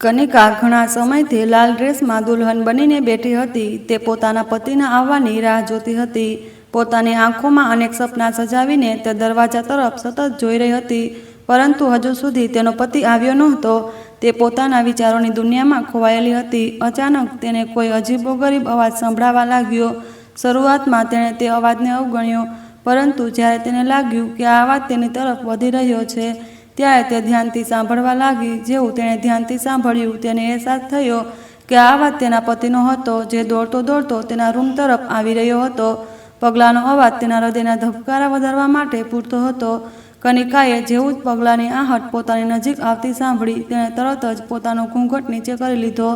કનિકા ઘણા સમયથી લાલ ડ્રેસમાં દુલ્હન બનીને બેઠી હતી. તે પોતાના પતિના આવવાની રાહ જોતી હતી. પોતાની આંખોમાં અનેક સપના સજાવીને તે દરવાજા તરફ સતત જોઈ રહી હતી, પરંતુ હજુ સુધી તેનો પતિ આવ્યો નહોતો. તે પોતાના વિચારોની દુનિયામાં ખોવાયેલી હતી. અચાનક તેને કોઈ અજીબોગરીબ અવાજ સંભળાવા લાગ્યો. શરૂઆતમાં તેણે તે અવાજને અવગણ્યો, પરંતુ જ્યારે તેને લાગ્યું કે આ અવાજ તેની તરફ વધી રહ્યો છે, ત્યારે તે ધ્યાનથી સાંભળવા લાગી. જેવું તેણે ધ્યાનથી સાંભળ્યું, તેને અહેસાસ થયો કે આ અવાજ તેના પતિનો હતો, જે દોડતો દોડતો તેના રૂમ તરફ આવી રહ્યો હતો. પગલાંનો અવાજ તેના હૃદયના ધબકારા વધારવા માટે પૂરતો હતો. કનિકાએ જેવું જ પગલાંની આહટ પોતાની નજીક આવતી સાંભળી, તેણે તરત જ પોતાનો ઘૂંઘટ નીચે કરી લીધો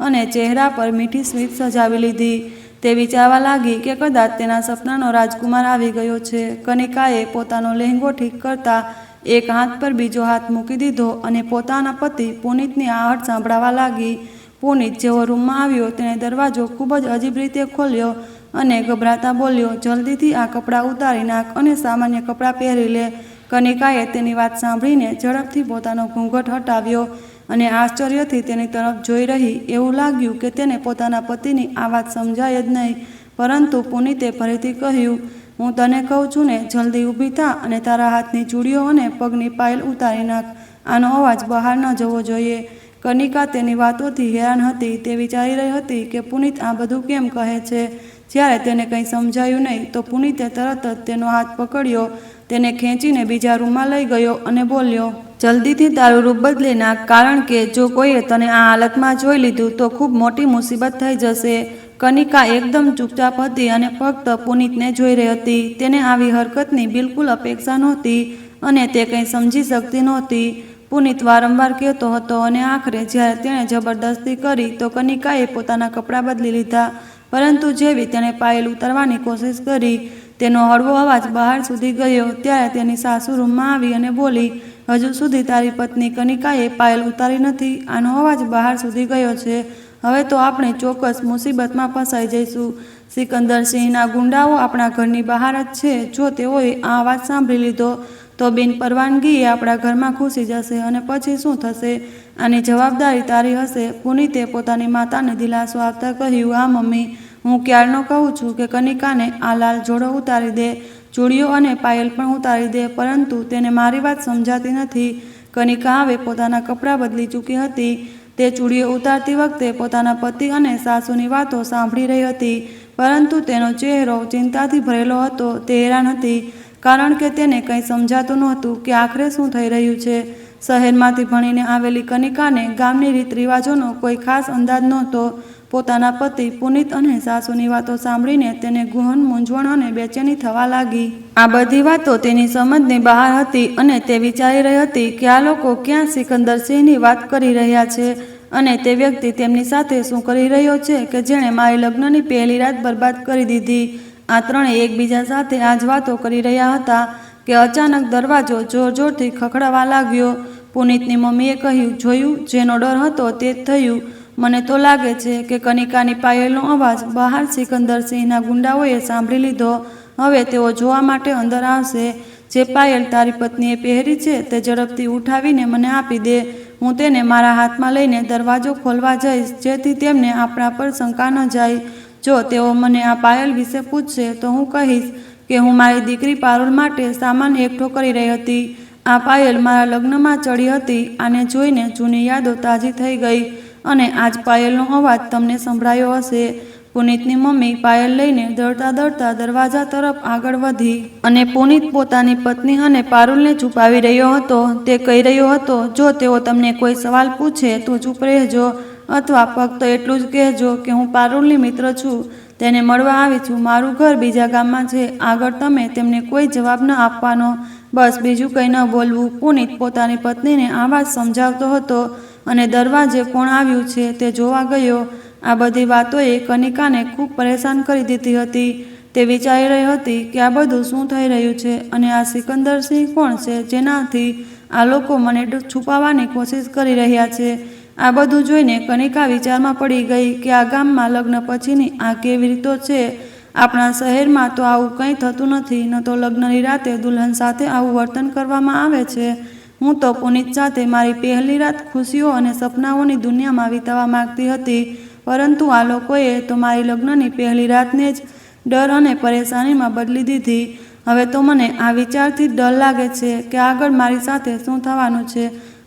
અને ચહેરા પર મીઠી સ્મિત સજાવી લીધી. તે વિચારવા લાગી કે કદાચ તેના સપનાનો રાજકુમાર આવી ગયો છે. કનિકાએ પોતાનો લહેંગો ઠીક કરતા એક હાથ પર બીજો હાથ મૂકી દીધો અને પોતાના પતિ પુનિતની આહટ સાંભળવા લાગી. પુનિત જેવો રૂમમાં આવ્યો, તેણે દરવાજો ખૂબ જ અજીબ રીતે ખોલ્યો અને ગભરાતા બોલ્યો, "જલ્દીથી આ કપડાં ઉતારી નાખ અને સામાન્ય કપડાં પહેરી લે." કનિકાએ તેની વાત સાંભળીને ઝડપથી પોતાનો ઘૂંઘટ હટાવ્યો અને આશ્ચર્યથી તેની તરફ જોઈ રહી. એવું લાગ્યું કે તેને પોતાના પતિની આ વાત સમજાય જ નહીં, પરંતુ પુનિતે ફરીથી કહ્યું, "હું તને કહું છું ને, જલ્દી ઊભી થા અને તારા હાથની ચૂડીઓ અને પગની પાયલ ઉતારી નાખ. આનો અવાજ બહાર ન જવો જોઈએ." કનિકા તેની વાતોથી હેરાન હતી. તે વિચારી રહી હતી કે પુનિત આ બધું કેમ કહે છે. જ્યારે તેને કંઈ સમજાયું નહીં, તો પુનિતે તરત જ તેનો હાથ પકડ્યો, તેને ખેંચીને બીજા રૂમમાં લઈ ગયો અને બોલ્યો, "જલ્દીથી તારું રૂપ બદલી નાખ, કારણ કે જો કોઈએ તને આ હાલતમાં જોઈ લીધું તો ખૂબ મોટી મુસીબત થઈ જશે." કનિકા એકદમ ચૂપચાપ હતી અને ફક્ત પુનિતને જોઈ રહી હતી. તેને આવી હરકતની બિલકુલ અપેક્ષા નહોતી અને તે કંઈ સમજી શકતી નહોતી. પુનિત વારંવાર કહેતો હતો અને આખરે જ્યારે તેણે જબરદસ્તી કરી તો કનિકાએ પોતાના કપડાં બદલી લીધા. પરંતુ જેવી તેણે પાયલ ઉતારવાની કોશિશ કરી, તેનો હળવો અવાજ બહાર સુધી ગયો. ત્યારે તેની સાસુ રૂમમાં આવી અને બોલી, "હજુ સુધી તારી પત્ની કનિકાએ પાયલ ઉતારી નથી. આનો અવાજ બહાર સુધી ગયો છે. હવે તો આપણે ચોક્કસ મુસીબતમાં ફસાઈ જઈશું. સિકંદરસિંહના ગુંડાઓ આપણા ઘરની બહાર જ છે. જો તેઓએ આ અવાજ સાંભળી લીધો તો બિન પરવાનગીએ આપણા ઘરમાં ઘૂસી જશે અને પછી શું થશે? આની જવાબદારી તારી હશે." પુનિતે પોતાની માતાને દિલાસો આપતા કહ્યું, "હા મમ્મી, હું ક્યારનો કહું છું કે કનિકાને આ લાલ જોડો ઉતારી દે, ચૂડીઓ અને પાયલ પણ ઉતારી દે, પરંતુ તેને મારી વાત સમજાતી નથી." કનિકા હવે પોતાના કપડાં બદલી ચૂકી હતી. તે ચૂડીઓ ઉતારતી વખતે પોતાના પતિ અને સાસુની વાતો સાંભળી રહી હતી, પરંતુ તેનો ચહેરો ચિંતાથી ભરેલો હતો. તે હેરાન હતી, કારણ કે તેને કંઈ સમજાતું નહોતું કે આખરે શું થઈ રહ્યું છે. શહેરમાંથી ભણીને આવેલી કનિકાને ગામની રીત રિવાજોનો કોઈ ખાસ અંદાજ નહોતો. પોતાના પતિ પુનિત અને સાસુની વાતો સાંભળીને તેને ગહન મૂંઝવણ અને બેચેની થવા લાગી. આ બધી વાતો તેની સમજની બહાર હતી અને તે વિચારી રહી હતી કે આ લોકો ક્યાં સિકંદરસિંહની વાત કરી રહ્યા છે અને તે વ્યક્તિ તેમની સાથે શું કરી રહ્યો છે કે જેણે મારી લગ્નની પહેલી રાત બરબાદ કરી દીધી. આ ત્રણેય એકબીજા સાથે આ જ વાતો કરી રહ્યા હતા કે અચાનક દરવાજો જોર-જોરથી ખખડવા લાગ્યો. પુનિતની મમ્મીએ કહ્યું, "જોયું, જેનો ડર હતો તે જ થયું. મને તો લાગે છે કે કનિકાની પાયલનો અવાજ બહાર સિકંદરસિંહના ગુંડાઓએ સાંભળી લીધો. હવે તેઓ જોવા માટે અંદર આવશે. જે પાયલ તારી પત્નીએ પહેરી છે તે ઝડપથી ઉઠાવીને મને આપી દે. હું તેને મારા હાથમાં લઈને દરવાજો ખોલવા જઈશ, જેથી તેમને આપણા પર શંકા ન જાય. જો તેઓ મને આ પાયલ વિશે પૂછશે તો હું કહીશ કે હું મારી દીકરી પારુલ માટે સામાન એકઠો કરી રહી હતી. આ પાયલ મારા લગ્નમાં ચડી હતી." આને જોઈને જૂની યાદો તાજી થઈ ગઈ અને આજ પાયલનો અવાજ તમને સંભળાયો હશે. પુનિતની મમ્મી પાયલ લઈને દોડતા દોડતા દરવાજા તરફ આગળ વધી અને પુનિત પોતાની પત્ની અને પારુલને છુપાવી રહ્યો હતો. તે કહી રહ્યો હતો, "જો તેઓ તમને કોઈ સવાલ પૂછે તો ચૂપ રહેજો, અથવા ફક્ત એટલું જ કહેજો કે હું પારુલની મિત્ર છું, તેને મળવા આવી છું. મારું ઘર બીજા ગામમાં છે. આગળ તમે તેમને કોઈ જવાબ ન આપવાનો. બસ, બીજું કંઈ ન બોલવું." પુનિત પોતાની પત્નીને આ વાત સમજાવતો હતો અને દરવાજે કોણ આવ્યું છે તે જોવા ગયો. આ બધી વાતોએ કનિકાને ખૂબ પરેશાન કરી દીધી હતી. તે વિચારી રહી હતી કે આ બધું શું થઈ રહ્યું છે અને આ સિકંદરસિંહ કોણ છે જેનાથી આ લોકો મને છુપાવવાની કોશિશ કરી રહ્યા છે. આ બધું જોઈને કનિકા વિચારમાં પડી ગઈ કે આ ગામમાં લગ્ન પછીની આ કેવી રીતો છે. આપણા શહેરમાં તો આવું કંઈ થતું નથી. ન તો લગ્નની રાતે દુલ્હન સાથે આવું વર્તન કરવામાં આવે છે હું તો પુનિત સાથે મારી પહેલી રાત ખુશીઓ અને સપનાઓની દુનિયામાં વિતાવવા માંગતી હતી, પરંતુ આ લોકોએ તો મારી લગ્નની પહેલી રાતને જ ડર અને પરેશાનીમાં બદલી દીધી. હવે તો મને આ વિચારથી ડર લાગે છે કે આગળ મારી સાથે શું થવાનું છે,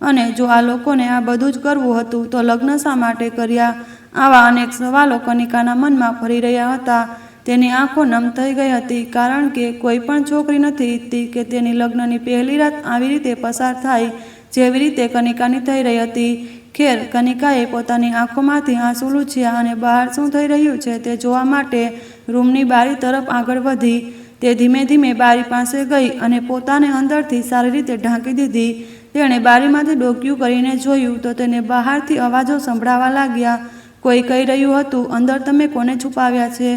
અને જો આ લોકોને આ બધું જ કરવું હતું તો લગ્ન શા માટે કર્યા? આવા અનેક સવાલો કનિકાના મનમાં ફરી રહ્યા હતા. તેની આંખો નમ થઈ ગઈ હતી, કારણ કે કોઈ પણ છોકરી નથી ઈચ્છતી કે તેની લગ્નની પહેલી રાત આવી રીતે પસાર થાય જેવી રીતે કનિકાની થઈ રહી હતી. ખેર, કનિકાએ પોતાની આંખોમાંથી આંસુ લૂછ્યા અને બહાર શું થઈ રહ્યું છે તે જોવા માટે રૂમની બારી તરફ આગળ વધી. તે ધીમે ધીમે બારી પાસે ગઈ અને પોતાને અંદરથી સારી રીતે ઢાંકી દીધી. તેણે બારીમાંથી ડોકિયું કરીને જોયું તો તેને બહારથી અવાજો સંભળાવા લાગ્યા. કોઈ કહી રહ્યું હતું, અંદર તમે કોને છુપાવ્યા છે?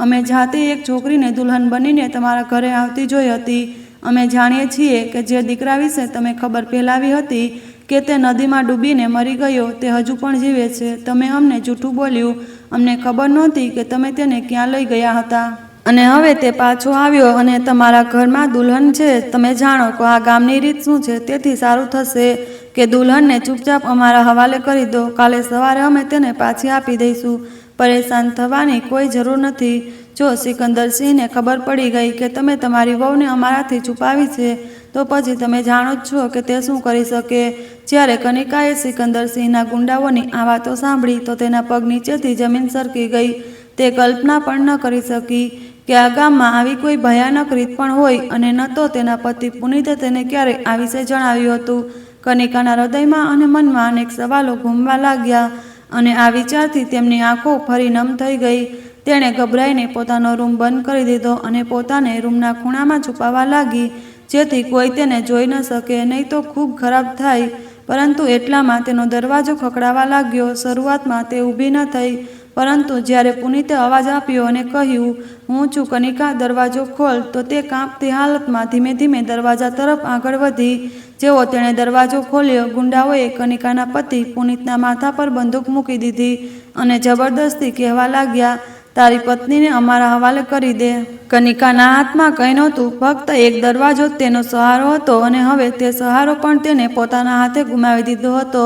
અમે જાતે એક છોકરીને દુલ્હન બનીને તમારા ઘરે આવતી જોઈ હતી. અમે જાણીએ છીએ કે જે દીકરા વિશે તમે ખબર ફેલાવી હતી કે તે નદીમાં ડૂબીને મરી ગયો તે હજુ પણ જીવે છે. તમે અમને જૂઠું બોલ્યું. અમને ખબર નહોતી કે તમે તેને ક્યાં લઈ ગયા હતા, અને હવે તે પાછો આવ્યો અને તમારા ઘરમાં દુલ્હન છે. તમે જાણો કે આ ગામની રીત શું છે, તેથી સારું થશે કે દુલ્હનને ચૂપચાપ અમારા હવાલે કરી દો. કાલે સવારે અમે તેને પાછી આપી દઈશું. પરેશાન થવાની કોઈ જરૂર નથી. જો સિકંદરસિંહને ખબર પડી ગઈ કે તમે તમારી વહુને અમારાથી છુપાવી છે, તો પછી તમે જાણો જ છો કે તે શું કરી શકે. જ્યારે કનિકાએ સિકંદરસિંહના ગુંડાઓની આ વાતો સાંભળી તો તેના પગ નીચેથી જમીન સરકી ગઈ. તે કલ્પના પણ ન કરી શકી કે આ ગામમાં આવી કોઈ ભયાનક રીત પણ હોય, અને ન તો તેના પતિ પુનિતે તેને ક્યારે આ વિશે જણાવ્યું હતું. કનિકાના હૃદયમાં અને મનમાં અનેક સવાલો ઘૂમવા લાગ્યા, અને આ વિચારથી તેમની આંખો ફરી નમ થઈ ગઈ. તેણે ગભરાઈને પોતાનો રૂમ બંધ કરી દીધો અને પોતાને રૂમના ખૂણામાં છુપાવવા લાગી, જેથી કોઈ તેને જોઈ ન શકે, નહીં તો ખૂબ ખરાબ થાય. પરંતુ એટલામાં તેનો દરવાજો ખખડાવા લાગ્યો. શરૂઆતમાં તે ઊભી ન થઈ, પરંતુ જ્યારે પુનિતે અવાજ આપ્યો અને કહ્યું, હું છું કનિકા, દરવાજો ખોલ, તો તે કાંપતી હાલતમાં ધીમે ધીમે દરવાજા તરફ આગળ વધી. જેવો તેણે દરવાજો ખોલ્યો, ગુંડાઓએ કનિકાના પતિ પુનિતના માથા પર બંદૂક મૂકી દીધી અને જબરદસ્તી કહેવા લાગ્યા, તારી પત્નીને અમારા હવાલે કરી દે. કનિકાના હાથમાં કંઈ નહોતું, ફક્ત એક દરવાજો જ તેનો સહારો હતો, અને હવે તે સહારો પણ તેને પોતાના હાથે ગુમાવી દીધો હતો.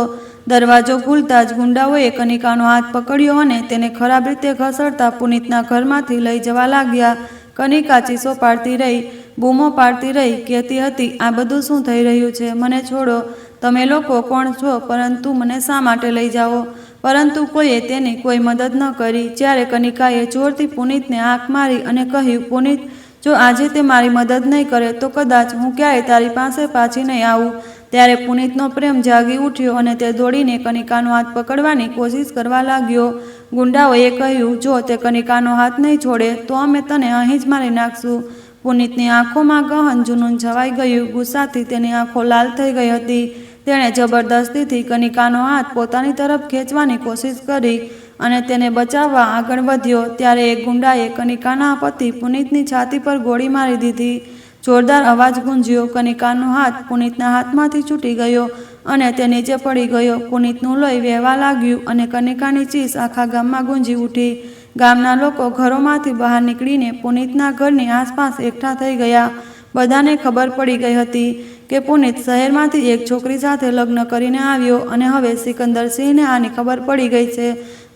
દરવાજો ખુલતા જ ગુંડાઓએ કનિકાનો હાથ પકડ્યો અને તેને ખરાબ રીતે ઘસડતા પુનિતના ઘરમાંથી લઈ જવા લાગ્યા. કનિકા ચીસો પાડતી રહી, બૂમો પાડતી રહી, કહેતી હતી, આ બધું શું થઈ રહ્યું છે? મને છોડો. તમે લોકો કોણ છો? પરંતુ મને શા માટે લઈ જાઓ? પરંતુ કોઈએ તેની કોઈ મદદ ન કરી. જ્યારે કનિકાએ જોરથી પુનિતને આંખ મારી અને કહ્યું, પુનિત, જો આજે તે મારી મદદ નહીં કરે તો કદાચ હું ક્યારેય તારી પાસે પાછી નહીં આવું. ત્યારે પુનિતનો પ્રેમ જાગી ઉઠ્યો અને તે દોડીને કનિકાનો હાથ પકડવાની કોશિશ કરવા લાગ્યો. ગુંડાઓએ કહ્યું, જો તે કનિકાનો હાથ નહીં છોડે તો અમે તને અહીં જ મારી નાખશું. પુનિતની આંખોમાં ગહન જુનૂન છવાઈ ગયું. ગુસ્સાથી તેની આંખો લાલ થઈ ગઈ હતી. તેણે જબરદસ્તીથી કનિકાનો હાથ પોતાની તરફ ખેંચવાની કોશિશ કરી અને તેને બચાવવા આગળ વધ્યો. ત્યારે એક ગુંડાએ કનિકાના પતિ પુનિતની છાતી પર ગોળી મારી દીધી. જોરદાર અવાજ ગુંજ્યો. કનિકાનો હાથ પુનિતના હાથમાંથી છૂટી ગયો અને તે નીચે પડી ગયો. પુનિતનું લોહી વહેવા લાગ્યું અને કનિકાની ચીસ આખા ગામમાં ગુંજી ઉઠી. ગામના લોકો ઘરોમાંથી બહાર નીકળીને પુનિતના ઘરની આસપાસ એકઠા થઈ ગયા. બધાને ખબર પડી ગઈ હતી કે પુનિત શહેરમાંથી એક છોકરી સાથે લગ્ન કરીને આવ્યો, અને હવે સિકંદરસિંહને આની ખબર પડી ગઈ છે.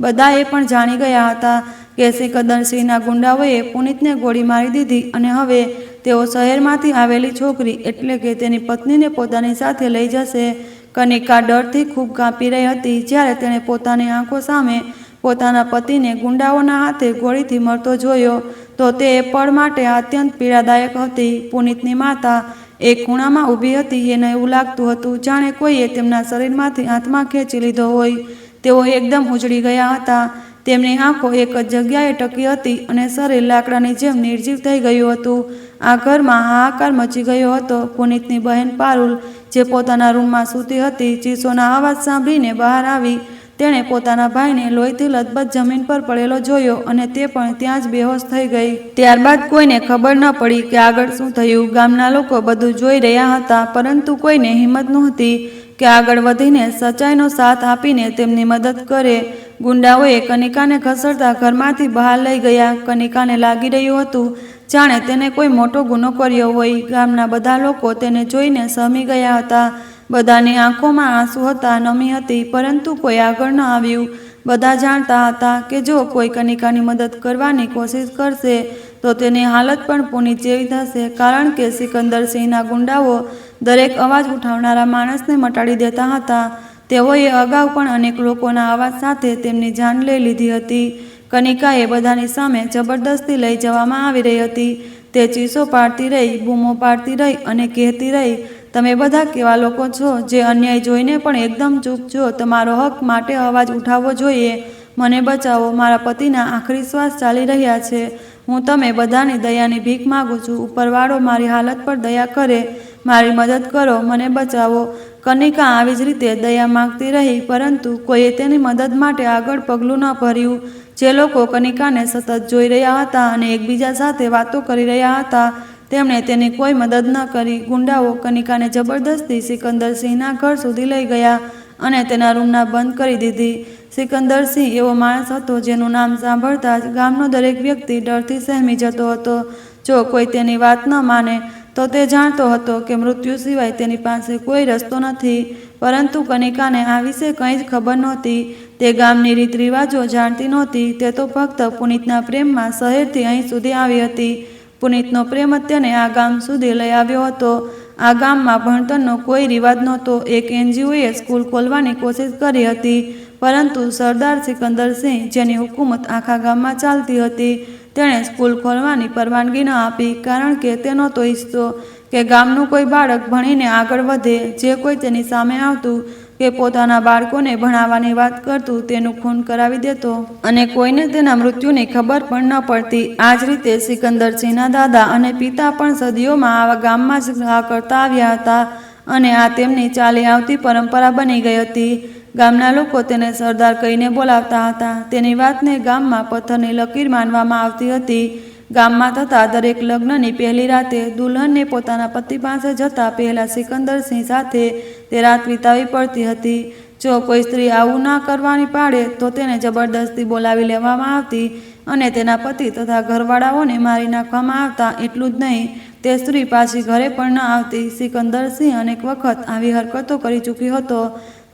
બધા એ પણ જાણી ગયા હતા કે સિકંદરસિંહના ગુંડાઓએ પુનિતને ગોળી મારી દીધી, અને હવે તેઓ શહેરમાંથી આવેલી છોકરી એટલે કે તેની પત્નીને પોતાની સાથે લઈ જશે. કનિકા ડરથી ખૂબ કાંપી રહી હતી. જ્યારે તેણે પોતાની આંખો સામે પોતાના પતિને ગુંડાઓના હાથે ગોળીથી મરતો જોયો તો તે પળ માટે અત્યંત પીડાદાયક હતી. પુનિતની માતા એક ખૂણામાં ઊભી હતી. એને એવું લાગતું હતું જાણે કોઈએ તેમના શરીરમાંથી આત્મા ખેંચી લીધો હોય. તેઓ એકદમ ઉજળી ગયા હતા. તેમની આંખો એક જ જગ્યાએ ટકી હતી અને શરીર લાકડાની જેમ નિર્જીવ થઈ ગયું હતું. આ ઘરમાં હાહાકાર મચી ગયો હતો. પુનિતની બહેન પારુલ, જે પોતાના રૂમમાં સૂતી હતી, ચીસોના અવાજ સાંભળીને બહાર આવી. તેણે પોતાના ભાઈને લોહીથી લથબથ જમીન પર પડેલો જોયો અને તે પણ ત્યાં જ બેહોશ થઈ ગઈ. ત્યારબાદ કોઈને ખબર ન પડી કે આગળ શું થયું. ગામના લોકો બધું જોઈ રહ્યા હતા, પરંતુ કોઈને હિંમત નહોતી કે આગળ વધીને સચ્ચાઈનો સાથ આપીને તેમની મદદ કરે. ગુંડાઓએ કનિકાને ઘસડતા ઘરમાંથી બહાર લઈ ગયા. કનિકાને લાગી રહ્યું હતું જાણે તેને કોઈ મોટો ગુનો કર્યો હોય. ગામના બધા લોકો તેને જોઈને સહમી ગયા હતા. બધાની આંખોમાં આંસુ હતા, નમી હતી, પરંતુ કોઈ આગળ ન આવ્યું. બધા જાણતા હતા કે જો કોઈ કનિકાની મદદ કરવાની કોશિશ કરશે તો તેની હાલત પણ પુનિત જેવી થશે, કારણ કે સિકંદરસિંહના ગુંડાઓ દરેક અવાજ ઉઠાવનારા માણસને મટાડી દેતા હતા. તેઓએ અગાઉ પણ અનેક લોકોના અવાજ સાથે તેમની જાન લઈ લીધી હતી. કનિકાએ બધાની સામે જબરદસ્તી લઈ જવામાં આવી રહી હતી. તે ચીસો પાડતી રહી, બૂમો પાડતી રહી અને કહેતી રહી, તમે બધા કેવા લોકો છો જે અન્યાય જોઈને પણ એકદમ ચૂપ છો? તમારો હક માટે અવાજ ઉઠાવવો જોઈએ. મને બચાવો, મારા પતિના આખરી શ્વાસ ચાલી રહ્યા છે. હું તમે બધાની દયાની ભીખ માગું છું. ઉપરવાળો મારી હાલત પર દયા કરે, મારી મદદ કરો, મને બચાવો. કનિકા આવી જ રીતે દયા માંગતી રહી, પરંતુ કોઈએ તેની મદદ માટે આગળ પગલું ન ભર્યું. જે લોકો કનિકાને સતત જોઈ રહ્યા હતા અને એકબીજા સાથે વાતો કરી રહ્યા હતા, તેમણે તેની કોઈ મદદ ન કરી. ગુંડાઓ કનિકાને જબરદસ્તી સિકંદરસિંહના ઘર સુધી લઈ ગયા અને તેના રૂમના બંધ કરી દીધી. સિકંદરસિંહ એવો માણસ હતો જેનું નામ સાંભળતા જ ગામનો દરેક વ્યક્તિ ડરથી સહેમી જતો હતો. જો કોઈ તેની વાત ન માને તો તે જાણતો હતો કે મૃત્યુ સિવાય તેની પાસે કોઈ રસ્તો નથી. પરંતુ કનિકાને આ વિશે કંઈ જ ખબર નહોતી. તે ગામની રીત રિવાજો જાણતી નહોતી. તે તો ફક્ત પુનિતના પ્રેમમાં શહેરથી અહીં સુધી આવી હતી. પુનિતનો પ્રેમ જ તેને આ ગામ સુધી લઈ આવ્યો હતો. આ ગામમાં ભણતરનો કોઈ રિવાજ નહોતો. એક NGOએ સ્કૂલ ખોલવાની કોશિશ કરી હતી, પરંતુ સરદાર સિકંદરસિંહ, જેની હુકુમત આખા ગામમાં ચાલતી હતી, તેણે સ્કૂલ ખોલવાની પરવાનગી ન આપી, કારણ કે તે નહોતો ઈચ્છતો કે ગામનું કોઈ બાળક ભણીને આગળ વધે. જે કોઈ તેની સામે આવતું કે પોતાના બાળકોને ભણાવવાની વાત કરતું, તેનું ખૂન કરાવી દેતો અને કોઈને તેના મૃત્યુની ખબર પણ ન પડતી. આ જ રીતે સિકંદરસિંહના દાદા અને પિતા પણ સદીઓમાં આવા ગામમાં જ આ કરતા આવ્યા હતા અને આ તેમની ચાલી આવતી પરંપરા બની ગઈ હતી. ગામના લોકો તેને સરદાર કહીને બોલાવતા હતા. તેની વાતને ગામમાં પથ્થરની લકીર માનવામાં આવતી હતી. ગામમાં થતા દરેક લગ્નની પહેલી રાતે દુલ્હનને પોતાના પતિ પાસે જતા પહેલા સિકંદરસિંહ સાથે તે રાત વિતાવી પડતી હતી. જો કોઈ સ્ત્રી આવું ના કરવાની પાડે તો તેને જબરદસ્તી બોલાવી લેવામાં આવતી અને તેના પતિ તથા ઘરવાળાઓને મારી નાખવામાં આવતા. એટલું જ નહીં, તે સ્ત્રી પાછી ઘરે પણ ન આવતી. સિકંદરસિંહ અનેક વખત આવી હરકતો કરી ચૂક્યો હતો.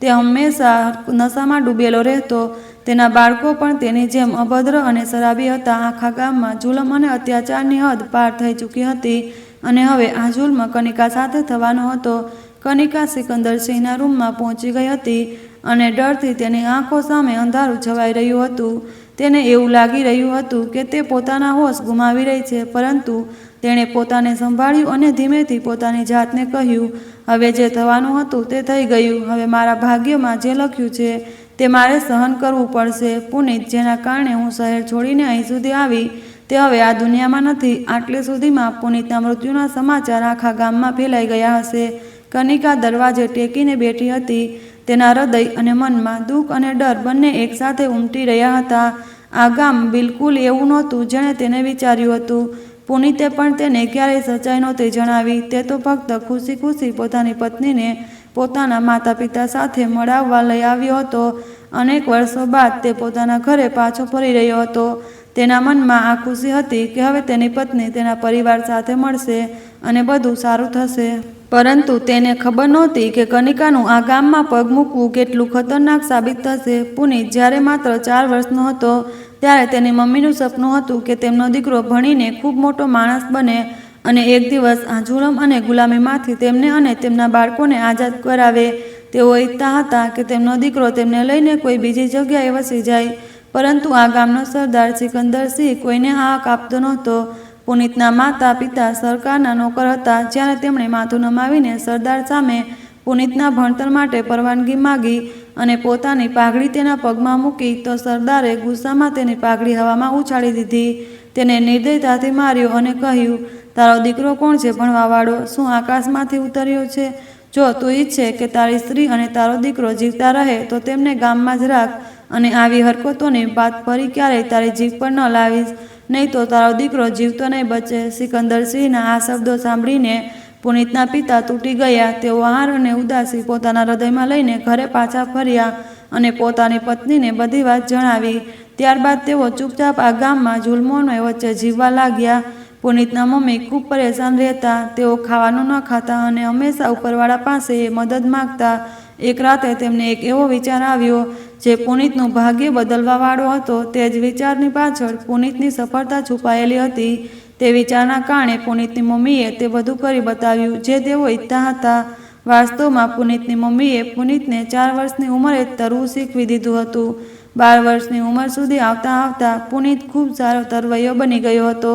તે હંમેશા નશામાં ડૂબેલો રહેતો. તેના બાળકો પણ તેની જેમ અભદ્ર અને શરાબી હતા. આખા ગામમાં જુલમ અને અત્યાચારની હદ પાર થઈ ચૂકી હતી અને હવે આ જુલ્મ કનિકા સાથે થવાનો હતો. કનિકા સિકંદરસિંહના રૂમમાં પહોંચી ગઈ હતી અને ડરથી તેની આંખો સામે અંધારું છવાઈ રહ્યું હતું. તેને એવું લાગી રહ્યું હતું કે તે પોતાના હોશ ગુમાવી રહી છે, પરંતુ તેણે પોતાને સંભાળ્યું અને ધીમેથી પોતાની જાતને કહ્યું, હવે જે થવાનું હતું તે થઈ ગયું. હવે મારા ભાગ્યમાં જે લખ્યું છે તે મારે સહન કરવું પડશે. પુનિત, જેના કારણે હું શહેર છોડીને અહીં સુધી આવી, તે હવે આ દુનિયામાં નથી. આટલે સુધીમાં પુનિતના મૃત્યુના સમાચાર આખા ગામમાં ફેલાઈ ગયા હશે. કનિકા દરવાજે ટેકીને બેઠી હતી. તેના હૃદય અને મનમાં દુઃખ અને ડર બંને એકસાથે ઉમટી રહ્યા હતા. આ ગામ બિલકુલ એવું નહોતું જેણે તેને વિચાર્યું હતું. પુનિતે પણ તેને ક્યારેય સચ્ચાઈ નહોતી જણાવી. તે તો ફક્ત ખુશી ખુશી પોતાની પત્નીને પોતાના માતા પિતા સાથે મળાવવા લઈ આવ્યો હતો. અનેક વર્ષો બાદ તે પોતાના ઘરે પાછો ફરી રહ્યો હતો. તેના મનમાં આ ખુશી હતી કે હવે તેની પત્ની તેના પરિવાર સાથે મળશે અને બધું સારું થશે. પરંતુ તેને ખબર નહોતી કે કનિકાનું આ ગામમાં પગ મૂકવું કેટલું ખતરનાક સાબિત થશે. પુનિત જ્યારે માત્ર 4 વર્ષનો હતો ત્યારે તેની મમ્મીનું સપનું હતું કે તેમનો દીકરો ભણીને ખૂબ મોટો માણસ બને અને એક દિવસ આ જુલમ અને ગુલામીમાંથી તેમને અને તેમના બાળકોને આઝાદ કરાવે. તેઓ ઈચ્છતા હતા કે તેમનો દીકરો તેમને લઈને કોઈ બીજી જગ્યાએ વસી જાય, પરંતુ આ ગામનો સરદાર સિકંદરસિંહ કોઈને આ હક આપતો નહોતો. પુનિતના માતા પિતા સરકારના નોકર હતા. જ્યારે તેમણે માથું નમાવીને સરદાર સામે પુનિતના ભણતર માટે પરવાનગી માગી અને પોતાની પાઘડી તેના પગમાં મૂકી, તો સરદારે ગુસ્સામાં તેની પાઘડી હવામાં ઉછાળી દીધી. તેને નિર્દયતાથી માર્યો અને કહ્યું, તારો દીકરો કોણ છે ભણવાવાળો? શું આકાશમાંથી ઉતર્યો છે? જો તું ઈચ્છે કે તારી સ્ત્રી અને તારો દીકરો જીવતા રહે તો તેમને ગામમાં જ રાખ અને આવી હરકતોની વાત ફરી ક્યારેય તારી જીભ પર ન લાવીશ, નહીં તો તારો દીકરો જીવતો નહીં બચે. સિકંદરસિંહના આ શબ્દો સાંભળીને પુનિતના પિતા તૂટી ગયા. તેઓ હાર અને ઉદાસી પોતાના હૃદયમાં લઈને ઘરે પાછા ફર્યા અને પોતાની પત્નીને બધી વાત જણાવી. ત્યારબાદ તેઓ ચૂપચાપ આ ગામમાં જુલ્મોને વચ્ચે જીવવા લાગ્યા. પુનિતના મમ્મી ખૂબ પરેશાન રહેતા. તેઓ ખાવાનું ન ખાતા અને હંમેશા ઉપરવાળા પાસે મદદ માગતા. એક રાતે તેમને એક એવો વિચાર આવ્યો જે પુનિતનું ભાગ્ય બદલવાવાળો હતો. તે જ વિચારની પાછળ પુનિતની સફળતા છુપાયેલી હતી. તે વિચારના કારણે પુનિતની મમ્મીએ તે બધું કરી બતાવ્યું જે તેઓ ઈચ્છતા હતા. વાસ્તવમાં પુનિતની મમ્મીએ પુનિતને 4 વર્ષની ઉંમરે તરવું શીખવી દીધું હતું. 12 વર્ષની ઉંમર સુધી આવતા આવતા પુનિત ખૂબ સારો તરવૈયો બની ગયો હતો.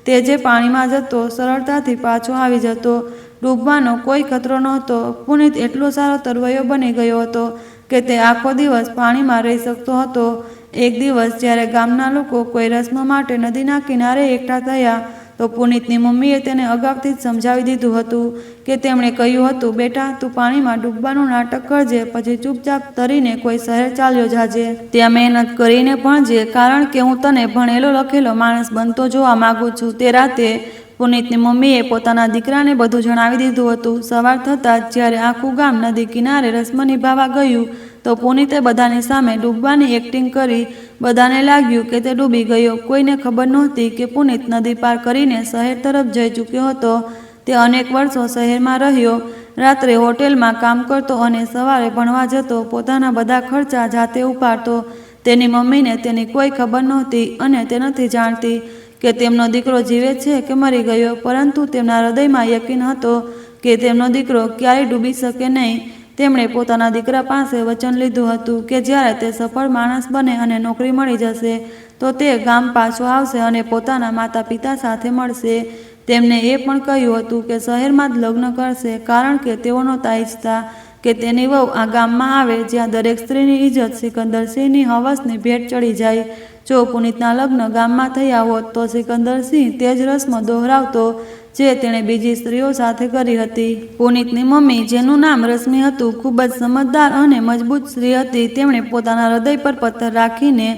તે જે પાણીમાં જતો સરળતાથી પાછો આવી જતો. ડૂબવાનો કોઈ ખતરો નહોતો. પુનિત એટલો સારો તરવૈયો બની ગયો હતો કે તે આખો દિવસ પાણીમાં રહી શકતો હતો. એક દિવસ જ્યારે ગામના લોકો કોઈ રસ્મ માટે નદીના કિનારે એકઠા થયા તો પુનિતની મમ્મીએ તેને અગાઉથી જ સમજાવી દીધું હતું કે તેમણે કહ્યું હતું, બેટા તું પાણીમાં ડૂબવાનું નાટક કરજે, પછી ચૂપચાપ તરીને કોઈ શહેર ચાલ્યો જાજે. ત્યાં મહેનત કરીને ભણજે, કારણ કે હું તને ભણેલો લખેલો માણસ બનતો જોવા માંગુ છું. તે રાતે પુનિતની મમ્મીએ પોતાના દીકરાને બધું જણાવી દીધું હતું. સવાર થતાં જ જ્યારે આખું ગામ નદી કિનારે રસ્મ નિભાવવા ગયું તો પુનિતે બધાની સામે ડૂબવાની એક્ટિંગ કરી. બધાને લાગ્યું કે તે ડૂબી ગયો. કોઈને ખબર નહોતી કે પુનિત નદી પાર કરીને શહેર તરફ જઈ ચૂક્યો હતો. તે અનેક વર્ષો શહેરમાં રહ્યો. રાત્રે હોટેલમાં કામ કરતો અને સવારે ભણવા જતો. પોતાના બધા ખર્ચા જાતે ઉપાડતો. તેની મમ્મીને તેની કોઈ ખબર નહોતી અને તે નથી જાણતી કે તેમનો દીકરો જીવે છે કે મરી ગયો, પરંતુ તેમના હૃદયમાં યકીન હતો કે તેમનો દીકરો ક્યારેય ડૂબી શકે નહીં. તેમણે પોતાના દીકરા પાસે વચન લીધું હતું કે જ્યારે તે સફળ માણસ બને અને નોકરી મળી જશે તો તે ગામ પાછો આવશે અને પોતાના માતા પિતા સાથે મળશે. તેમને એ પણ કહ્યું હતું કે શહેરમાં જ લગ્ન કરશે, કારણ કે તેઓ નહોતા ઈચ્છતા કે તેની વહુ આ ગામમાં આવે જ્યાં દરેક સ્ત્રીની ઇજ્જત સિકંદરસિંહની હવસની ભેટ ચડી જાય. જો પુનિતના લગ્ન ગામમાં થયા હોત તો સિકંદરસિંહ તે જ રસ્મ દોહરાવતો જે તેણે બીજી સ્ત્રીઓ સાથે કરી હતી. પુનિતની મમ્મી, જેનું નામ રશ્મિ હતું, ખૂબ જ સમજદાર અને મજબૂત સ્ત્રી હતી. તેમણે પોતાના હૃદય પર પથ્થર રાખીને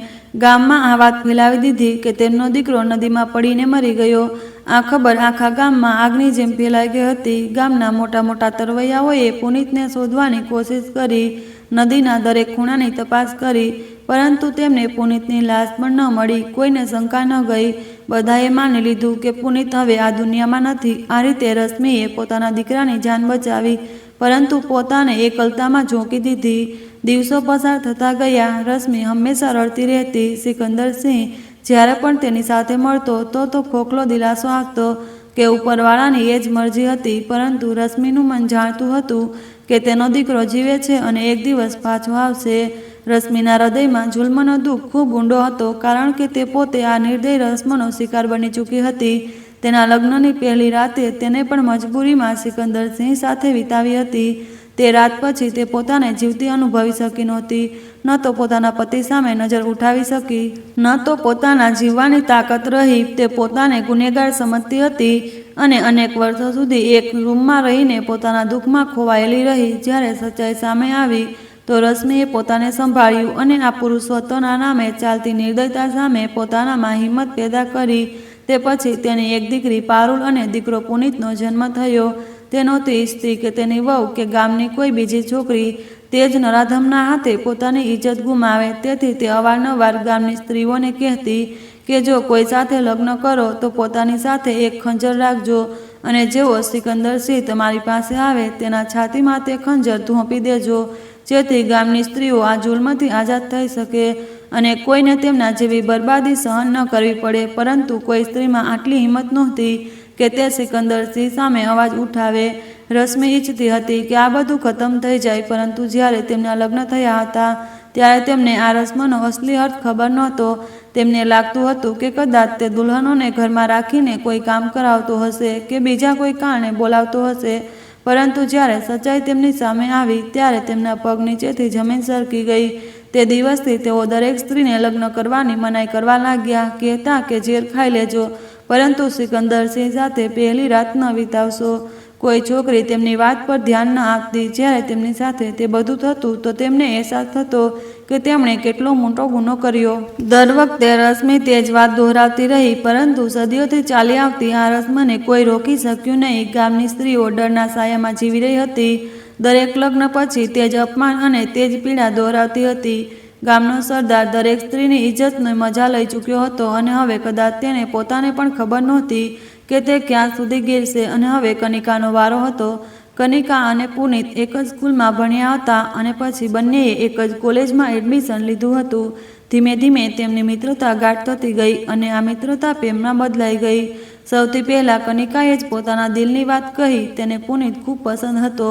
ગામમાં આ વાત ફેલાવી દીધી કે તેમનો દીકરો નદીમાં પડીને મરી ગયો. આ ખબર આખા ગામમાં આગની જેમ ફેલાઈ ગઈ હતી. ગામના મોટા મોટા તરવૈયાઓએ પુનિતને શોધવાની કોશિશ કરી. નદીના દરેક ખૂણાની તપાસ કરી, પરંતુ તેમને પુનિતની લાશ પણ ન મળી. કોઈને શંકા ન ગઈ. બધાએ માની લીધું કે પુનિત હવે આ દુનિયામાં નથી. આ રીતે રશ્મિએ પોતાના દીકરાની જાન બચાવી, પરંતુ પોતાને એકલતામાં ઝોકી દીધી. દિવસો પસાર થતા ગયા. રશ્મિ હંમેશા રડતી રહેતી. સિકંદરસિંહ જ્યારે પણ તેની સાથે મળતો તો ખોખલો દિલાસો આપતો કે ઉપરવાળાની એ જ મરજી હતી. પરંતુ રશ્મિનું મન જાણતું હતું કે તેનો દીકરો જીવે છે અને એક દિવસ પાછો આવશે. રશ્મિના હૃદયમાં જુલ્મનો દુઃખ ખૂબ ઊંડો હતો, કારણ કે તે પોતે આ નિર્દય રસ્મનો શિકાર બની ચૂકી હતી. તેના લગ્નની પહેલી રાતે તેને પણ મજબૂરીમાં સિકંદરસિંહ સાથે વિતાવી હતી. તે રાત પછી તે પોતાને જીવતી અનુભવી શકી નહોતી. ન તો પોતાના પતિ સામે નજર ઉઠાવી શકી, ન તો પોતાના જીવવાની તાકાત રહી. તે પોતાને ગુનેગાર સમજતી હતી અને અનેક વર્ષો સુધી એક રૂમમાં રહીને પોતાના દુઃખમાં ખોવાયેલી રહી. જ્યારે સચ્ચાઈ સામે આવી તો રશ્મિએ પોતાને સંભાળ્યું અને આ પુરુષત્વના નામે ચાલતી નિર્દયતા સામે પોતાનામાં હિંમત પેદા કરી. તે પછી તેની એક દીકરી પારુલ અને દીકરો પુનિતનો જન્મ થયો. તે નહોતી ઈચ્છતી કે તેની વહુ કે ગામની કોઈ બીજી છોકરી તે જ નરાધમના હાથે પોતાની ઇજ્જત ગુમાવે. તેથી તે અવારનવાર ગામની સ્ત્રીઓને કહેતી કે જો કોઈ સાથે લગ્ન કરો તો પોતાની સાથે એક ખંજર રાખજો અને જેવો સિકંદરસિંહ તમારી પાસે આવે તેના છાતીમાં તે ખંજર ધોંપી દેજો, જેથી ગામની સ્ત્રીઓ આ જુલ્મથી આઝાદ થઈ શકે અને કોઈને તેમના જેવી બરબાદી સહન ન કરવી પડે. પરંતુ કોઈ સ્ત્રીમાં આટલી હિંમત નહોતી કે તે સિકંદરસિંહ સામે અવાજ ઉઠાવે. રશ્મિ ઈચ્છતી હતી કે આ બધું ખતમ થઈ જાય, પરંતુ જ્યારે તેમના લગ્ન થયા હતા ત્યારે તેમને આ રસ્મનો અસલી અર્થ ખબર નહોતો. તેમને લાગતું હતું કે કદાચ તે દુલ્હનોને ઘરમાં રાખીને કોઈ કામ કરાવતો હશે કે બીજા કોઈ કારણે બોલાવતો હશે, પરંતુ જ્યારે સચ્ચાઈ તેમની સામે આવી ત્યારે તેમના પગ નીચેથી જમીન સરકી ગઈ. તે દિવસથી તેઓ દરેક સ્ત્રીને લગ્ન કરવાની મનાઈ કરવા લાગ્યા. કહેતા કે ઝેર ખાઈ લેજો, પરંતુ સિકંદરસિંહ સાથે પહેલી રાત ન વિતાવશો. કોઈ છોકરી તેમની વાત પર ધ્યાન ન આપતી. જ્યારે તેમની સાથે તે બધું થતું તો તેમને અહેસાસ થતો કે તેમણે કેટલો મોટો ગુનો કર્યો. દર વખતે રશ્મિ તે જ વાત દોહરાવતી રહી, પરંતુ સદીઓથી ચાલી આવતી આ રસ્મને કોઈ રોકી શક્યું નહીં. ગામની સ્ત્રીઓ ડરના સાયામાં જીવી રહી હતી. દરેક લગ્ન પછી તે જ અપમાન અને તે જ પીડા દોહરાવતી હતી. ગામનો સરદાર દરેક સ્ત્રીની ઇજ્જતની મજા લઈ ચૂક્યો હતો અને હવે કદાચ તેને પોતાને પણ ખબર નહોતી કે તે ક્યાં સુધી ગીરશે અને હવે કનિકાનો વારો હતો. કનિકા અને પુનિત એક જ સ્કૂલમાં ભણ્યા હતા અને પછી બંનેએ એક જ કોલેજમાં એડમિશન લીધું હતું. ધીમે ધીમે તેમની મિત્રતા ગાઢ થતી ગઈ અને આ મિત્રતા પ્રેમમાં બદલાઈ ગઈ. સૌથી પહેલાં કનિકાએ જ પોતાના દિલની વાત કહી. તેને પુનિત ખૂબ પસંદ હતો.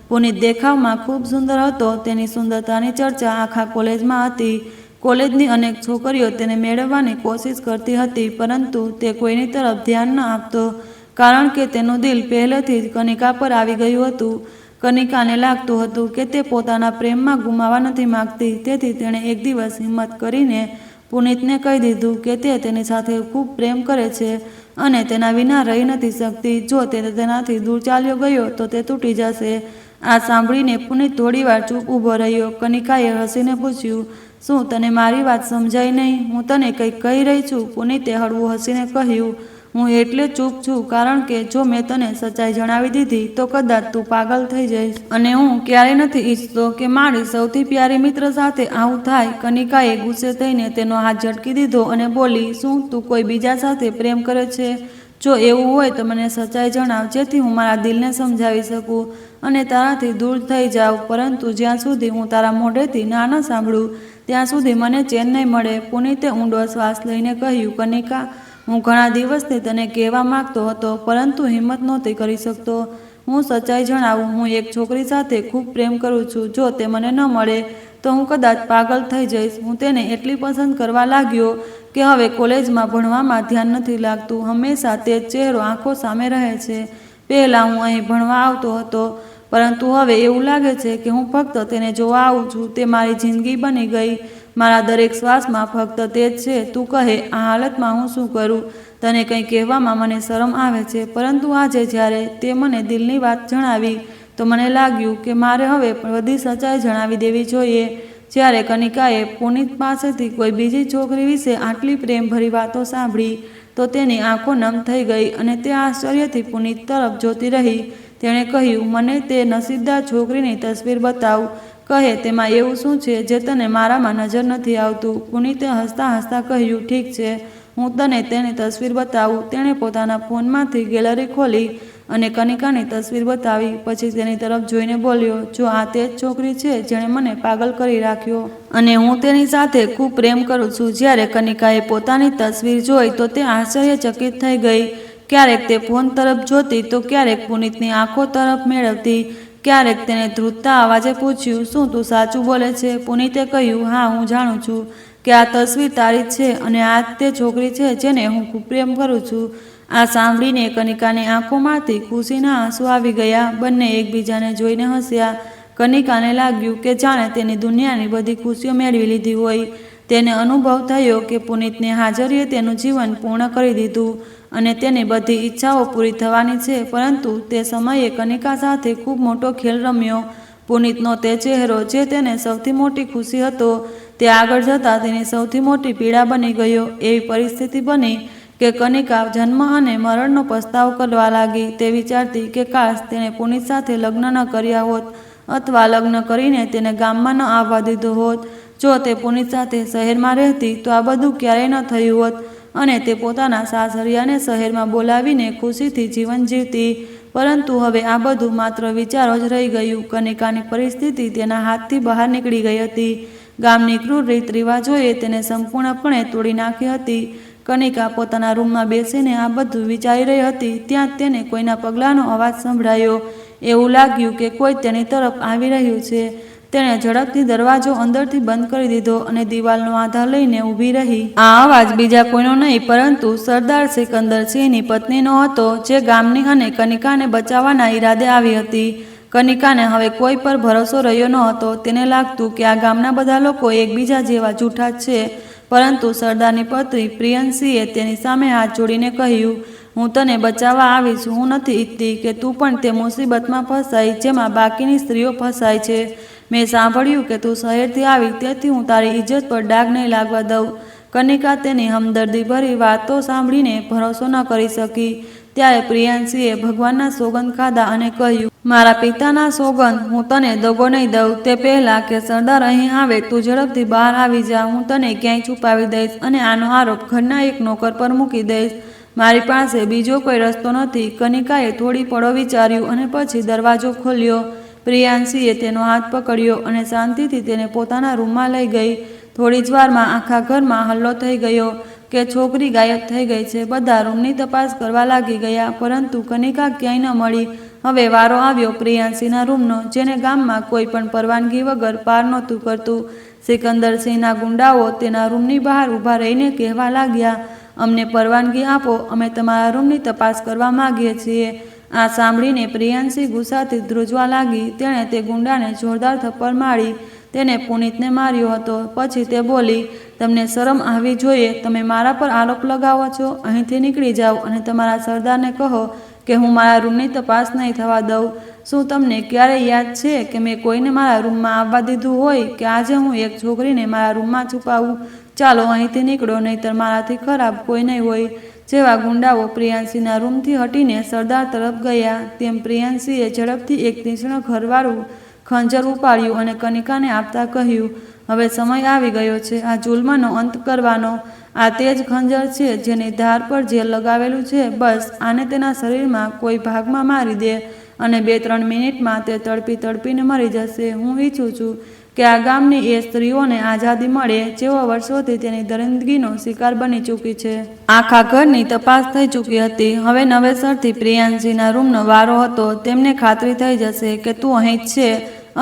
પુનિત દેખાવમાં ખૂબ સુંદર હતો. તેની સુંદરતાની ચર્ચા આખા કોલેજમાં હતી. કોલેજની અનેક છોકરીઓ તેને મેળવવાની કોશિશ કરતી હતી, પરંતુ તે કોઈની તરફ ધ્યાન ન આપતો, કારણ કે તેનું દિલ પહેલેથી જ કનિકા પર આવી ગયું હતું. કનિકાને લાગતું હતું કે તે પોતાના પ્રેમમાં ગુમાવવા નથી માગતી. તેથી તેણે એક દિવસ હિંમત કરીને પુનિતને કહી દીધું કે તે તેની સાથે ખૂબ પ્રેમ કરે છે અને તેના વિના રહી નથી શકતી. જો તે તેનાથી દૂર ચાલ્યો ગયો તો તે તૂટી જશે. આ સાંભળીને પુનિત થોડીવાર ચૂપ ઊભો રહ્યો. કનિકાએ હસીને પૂછ્યું, શું તને મારી વાત સમજાઈ નહીં? હું તને કંઈક કહી રહી છું. પુનિતે હળવું હસીને કહ્યું, હું એટલે ચૂપ છું કારણ કે જો મેં તને સચ્ચાઈ જણાવી દીધી તો કદાચ તું પાગલ થઈ જઈશ, અને હું ક્યારેય નથી ઈચ્છતો કે મારી સૌથી પ્યારી મિત્ર સાથે આવું થાય. કનિકાએ ગુસ્સે થઈને તેનો હાથ ઝટકી દીધો અને બોલી, શું તું કોઈ બીજા સાથે પ્રેમ કરે છે? જો એવું હોય તો મને સચ્ચાઈ જણાવ, જેથી હું મારા દિલને સમજાવી શકું અને તારાથી દૂર થઈ જાઉં. પરંતુ જ્યાં સુધી હું તારા મોઢેથી ના ન સાંભળું ત્યાં સુધી મને ચેન નહીં મળે. પુનિતે ઊંડો શ્વાસ લઈને કહ્યું, કનિકા, હું ઘણા દિવસથી તને કહેવા માંગતો હતો, પરંતુ હિંમત નહોતી કરી શકતો. હું સચ્ચાઈ જણાવું, હું એક છોકરી સાથે ખૂબ પ્રેમ કરું છું. જો તે મને ન મળે તો હું કદાચ પાગલ થઈ જઈશ. હું તેને એટલી પસંદ કરવા લાગ્યો કે હવે કોલેજમાં ભણવામાં ધ્યાન નથી લાગતું. હંમેશા તે જ ચહેરો આંખો સામે રહે છે. પહેલાં હું અહીં ભણવા આવતો હતો, પરંતુ હવે એવું લાગે છે કે હું ફક્ત તેને જોવા આવું છું. તે મારી જિંદગી બની ગઈ. મારા દરેક શ્વાસમાં ફક્ત તે જ છે. તું કહે, આ હાલતમાં હું શું કરું? તને કંઈ કહેવામાં મને શરમ આવે છે, પરંતુ આજે જ્યારે તે મને દિલની વાત જણાવી તો મને લાગ્યું કે મારે હવે બધી સચ્ચાઈ જણાવી દેવી જોઈએ. જ્યારે કનિકાએ પુનિત પાસેથી કોઈ બીજી છોકરી વિશે આટલી પ્રેમભરી વાતો સાંભળી તો તેની આંખો નમ થઈ ગઈ અને તે આશ્ચર્યથી પુનિત તરફ જોતી રહી. તેણે કહ્યું, મને તે નસીબદાર છોકરીની તસવીર બતાવ. કહે, તેમાં એવું શું છે જે તને મારામાં નજર નથી આવતું? પુનિતે હસતા હસતા કહ્યું, ઠીક છે, હું તને તેની તસવીર બતાવું. તેણે પોતાના ફોનમાંથી ગેલેરી ખોલી અને કનિકાની તસવીર બતાવી. પછી તેની તરફ જોઈને બોલ્યો, જો આ તે જ છોકરી છે જેણે મને પાગલ કરી રાખ્યો અને હું તેની સાથે ખૂબ પ્રેમ કરું છું. જ્યારે કનિકાએ પોતાની તસવીર જોઈ તો તે આશ્ચર્યચકિત થઈ ગઈ. ક્યારેક તે ફોન તરફ જોતી તો ક્યારેક પુનિતની આંખો તરફ મેળવતી. ક્યારેક તેણે ધ્રુજતા અવાજે પૂછ્યું, શું તું સાચું બોલે છે? પુનિતે કહ્યું, હા, હું જાણું છું કે આ તસવીર તારી જ છે અને આ તે છોકરી છે જેને હું ખૂબ પ્રેમ કરું છું. આ સાંભળીને કનિકાની આંખોમાંથી ખુશીના આંસુ આવી ગયા. બંને એકબીજાને જોઈને હસ્યા. કનિકાને લાગ્યું કે જાણે તેની દુનિયાની બધી ખુશીઓ મેળવી લીધી હોય. તેને અનુભવ થયો કે પુનિતની હાજરીએ તેનું જીવન પૂર્ણ કરી દીધું અને તેની બધી ઈચ્છાઓ પૂરી થવાની છે. પરંતુ તે સમયે કનિકા સાથે ખૂબ મોટો ખેલ રમ્યો. પુનિતનો તે ચહેરો જે તેને સૌથી મોટી ખુશી હતો, તે આગળ જતાં તેની સૌથી મોટી પીડા બની ગયો. એવી પરિસ્થિતિ બની કે કનિકા જન્મ અને મરણનો પસ્તાવ કરવા લાગી. તે વિચારતી કે કાશ તેણે પુનિત સાથે લગ્ન ન કર્યા હોત, અથવા લગ્ન કરીને તેને ગામમાં ન આવવા દીધો હોત. જો તે પુનિત સાથે શહેરમાં રહેતી તો આ બધું ક્યારેય ન થયું હોત અને તે પોતાના સાસરિયાને શહેરમાં બોલાવીને ખુશીથી જીવન જીવતી. પરંતુ હવે આ બધું માત્ર વિચારો જ રહી ગયું. કનિકાની પરિસ્થિતિ તેના હાથથી બહાર નીકળી ગઈ હતી. ગામની ક્રૂર રીત રિવાજોએ તેને સંપૂર્ણપણે તોડી નાખી હતી. કનિકા પોતાના રૂમમાં બેસીને આ બધું વિચારી રહી હતી. ત્યાં જ તેને કોઈના પગલાંનો અવાજ સંભળાયો. એવું લાગ્યું કે કોઈ તેની તરફ આવી રહ્યું છે. તેણે ઝડપથી દરવાજો અંદરથી બંધ કરી દીધો અને દિવાલનો આધાર લઈને ઊભી રહી. આ અવાજ બીજા કોઈનો નહીં પરંતુ સરદાર સિકંદરસિંહની પત્નીનો હતો, જે ગામની અને કનિકાને બચાવવાના ઈરાદે આવી હતી. કનિકાને હવે કોઈ પર ભરોસો રહ્યો ન હતો. તેને લાગતું કે આ ગામના બધા લોકો એકબીજા જેવા જૂઠા જ છે. પરંતુ સરદારની પત્ની પ્રિયંશીએ તેની સામે હાથ જોડીને કહ્યું, હું તને બચાવવા આવી છું. હું નથી ઈચ્છતી કે તું પણ તે મુસીબતમાં ફસાય જેમાં બાકીની સ્ત્રીઓ ફસાય છે. મેં સાંભળ્યું કે તું શહેરથી આવી, તેથી હું તારી ઇજ્જત પર ડાઘ નહીં લાગવા દઉં. કનિકા તેની હમદર્દીભરી વાતો સાંભળીને ભરોસો ન કરી શકી. ત્યારે પ્રિયાંશીએ ભગવાનના સોગંદ ખાધા અને કહ્યું, મારા પિતાના સોગંદ, હું તને દગો નહીં દઉં. તે પહેલાં કે સરદાર અહીં આવે તું ઝડપથી બહાર આવી જા. હું તને ક્યાંય છુપાવી દઈશ અને આનો આરોપ ઘરના એક નોકર પર મૂકી દઈશ. મારી પાસે બીજો કોઈ રસ્તો નથી. કનિકાએ થોડી પળો વિચાર્યું અને પછી દરવાજો ખોલ્યો. પ્રિયાંશીએ તેનો હાથ પકડ્યો અને શાંતિથી તેને પોતાના રૂમમાં લઈ ગઈ. થોડી જ વારમાં આખા ઘરમાં હલ્લો થઈ ગયો કે છોકરી ગાયબ થઈ ગઈ છે. બધા રૂમની તપાસ કરવા લાગી ગયા, પરંતુ કનિકા ક્યાંય ન મળી. હવે વારો આવ્યો પ્રિયાંશીના રૂમનો, જેને ગામમાં કોઈ પણ પરવાનગી વગર પાર નહોતું કરતું. સિકંદરસિંહના ગુંડાઓ તેના રૂમની બહાર ઊભા રહીને કહેવા લાગ્યા, અમને પરવાનગી આપો, અમે તમારા રૂમની તપાસ કરવા માગીએ છીએ. આ સાંભળીને પ્રિયાંશી ગુસ્સાથી ધ્રુજવા લાગી. તેણે તે ગુંડાને જોરદાર થપ્પડ મારી. તેને પુનિતને માર્યો હતો. પછી તે બોલી, તમને શરમ આવવી જોઈએ. તમે મારા પર આરોપ લગાવો છો. અહીંથી નીકળી જાઓ અને તમારા સરદારને કહો કે હું મારા રૂમની તપાસ નહીં થવા દઉં. શું તમને ક્યારેય યાદ છે કે મેં કોઈને મારા રૂમમાં આવવા દીધું હોય કે આજે હું એક છોકરીને મારા રૂમમાં છુપાવું? ચાલો અહીંથી નીકળો, નહીંતર મારાથી ખરાબ કોઈ નહીં હોય. જેવા ગુંડાઓ પ્રિયાંશીના રૂમથી હટીને સરદાર તરફ ગયા, તેમ પ્રિયાંશીએ ઝડપથી એક તીક્ષ્ણ ઘરવાળું ખંજર ઉપાડ્યું અને કનિકાને આપતા કહ્યું, હવે સમય આવી ગયો છે આ જુલ્મનો અંત કરવાનો. આ તે જ ખંજર છે જેની ધાર પર જેલ લગાવેલું છે. બસ આને તેના શરીરમાં કોઈ ભાગમાં મારી દે અને 2-3 મિનિટમાં તે તડપી તડપીને મરી જશે. હું ઈચ્છું છું કે આ ગામની એ સ્ત્રીઓને આઝાદી મળે જેઓ વર્ષોથી તેની દરિંદગીનો શિકાર બની ચૂકી છે. આખા ઘરની તપાસ થઈ ચૂકી હતી. હવે નવેસરથી પ્રિયાંશીના રૂમનો વારો હતો. તેમને ખાતરી થઈ જશે કે તું અહીં જ છે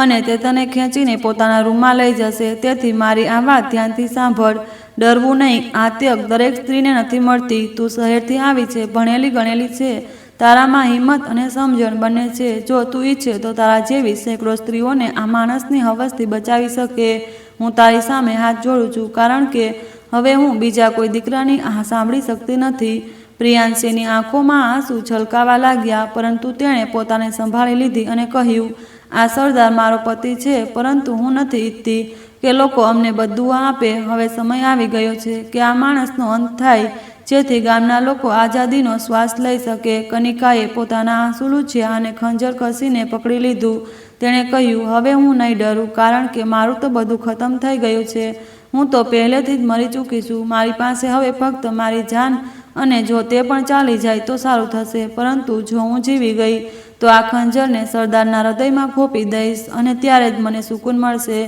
અને તે તને ખેંચીને પોતાના રૂમમાં લઈ જશે. તેથી મારી આ વાત ધ્યાનથી સાંભળ. ડરવું નહીં. આ ત્યગ દરેક સ્ત્રીને નથી મળતી. તું શહેરથી આવી છે, ભણેલી ગણેલી છે. તારામાં હિંમત અને સમજણ બંને છે. જો તું ઈચ્છે તો તારા જેવી સેંકડો સ્ત્રીઓને આ માણસની હવસથી બચાવી શકે. હું તારી સામે હાથ જોડું છું, કારણ કે હવે હું બીજા કોઈ દીકરાની આ સાંભળી શકતી નથી. પ્રિયાંશીની આંખોમાં આંસુ છલકાવા લાગ્યા, પરંતુ તેણે પોતાને સંભાળી લીધી અને કહ્યું, આ સરદાર મારો પતિ છે, પરંતુ હું નથી ઈચ્છતી કે લોકો અમને બદદુઆ આપે. હવે સમય આવી ગયો છે કે આ માણસનો અંત થાય, જેથી ગામના લોકો આઝાદીનો શ્વાસ લઈ શકે. કનિકાએ પોતાના આંસુ લૂછ્યા અને ખંજર કસીને પકડી લીધું. તેણે કહ્યું, હવે હું નહીં ડરું, કારણ કે મારું તો બધું ખતમ થઈ ગયું છે. હું તો પહેલેથી જ મરી ચૂકી છું. મારી પાસે હવે ફક્ત મારી જાન, અને જો તે પણ ચાલી જાય તો સારું થશે. પરંતુ જો હું જીવી ગઈ તો આ ખંજરને સરદારના હૃદયમાં ખોપી દઈશ અને ત્યારે જ મને સુકૂન મળશે.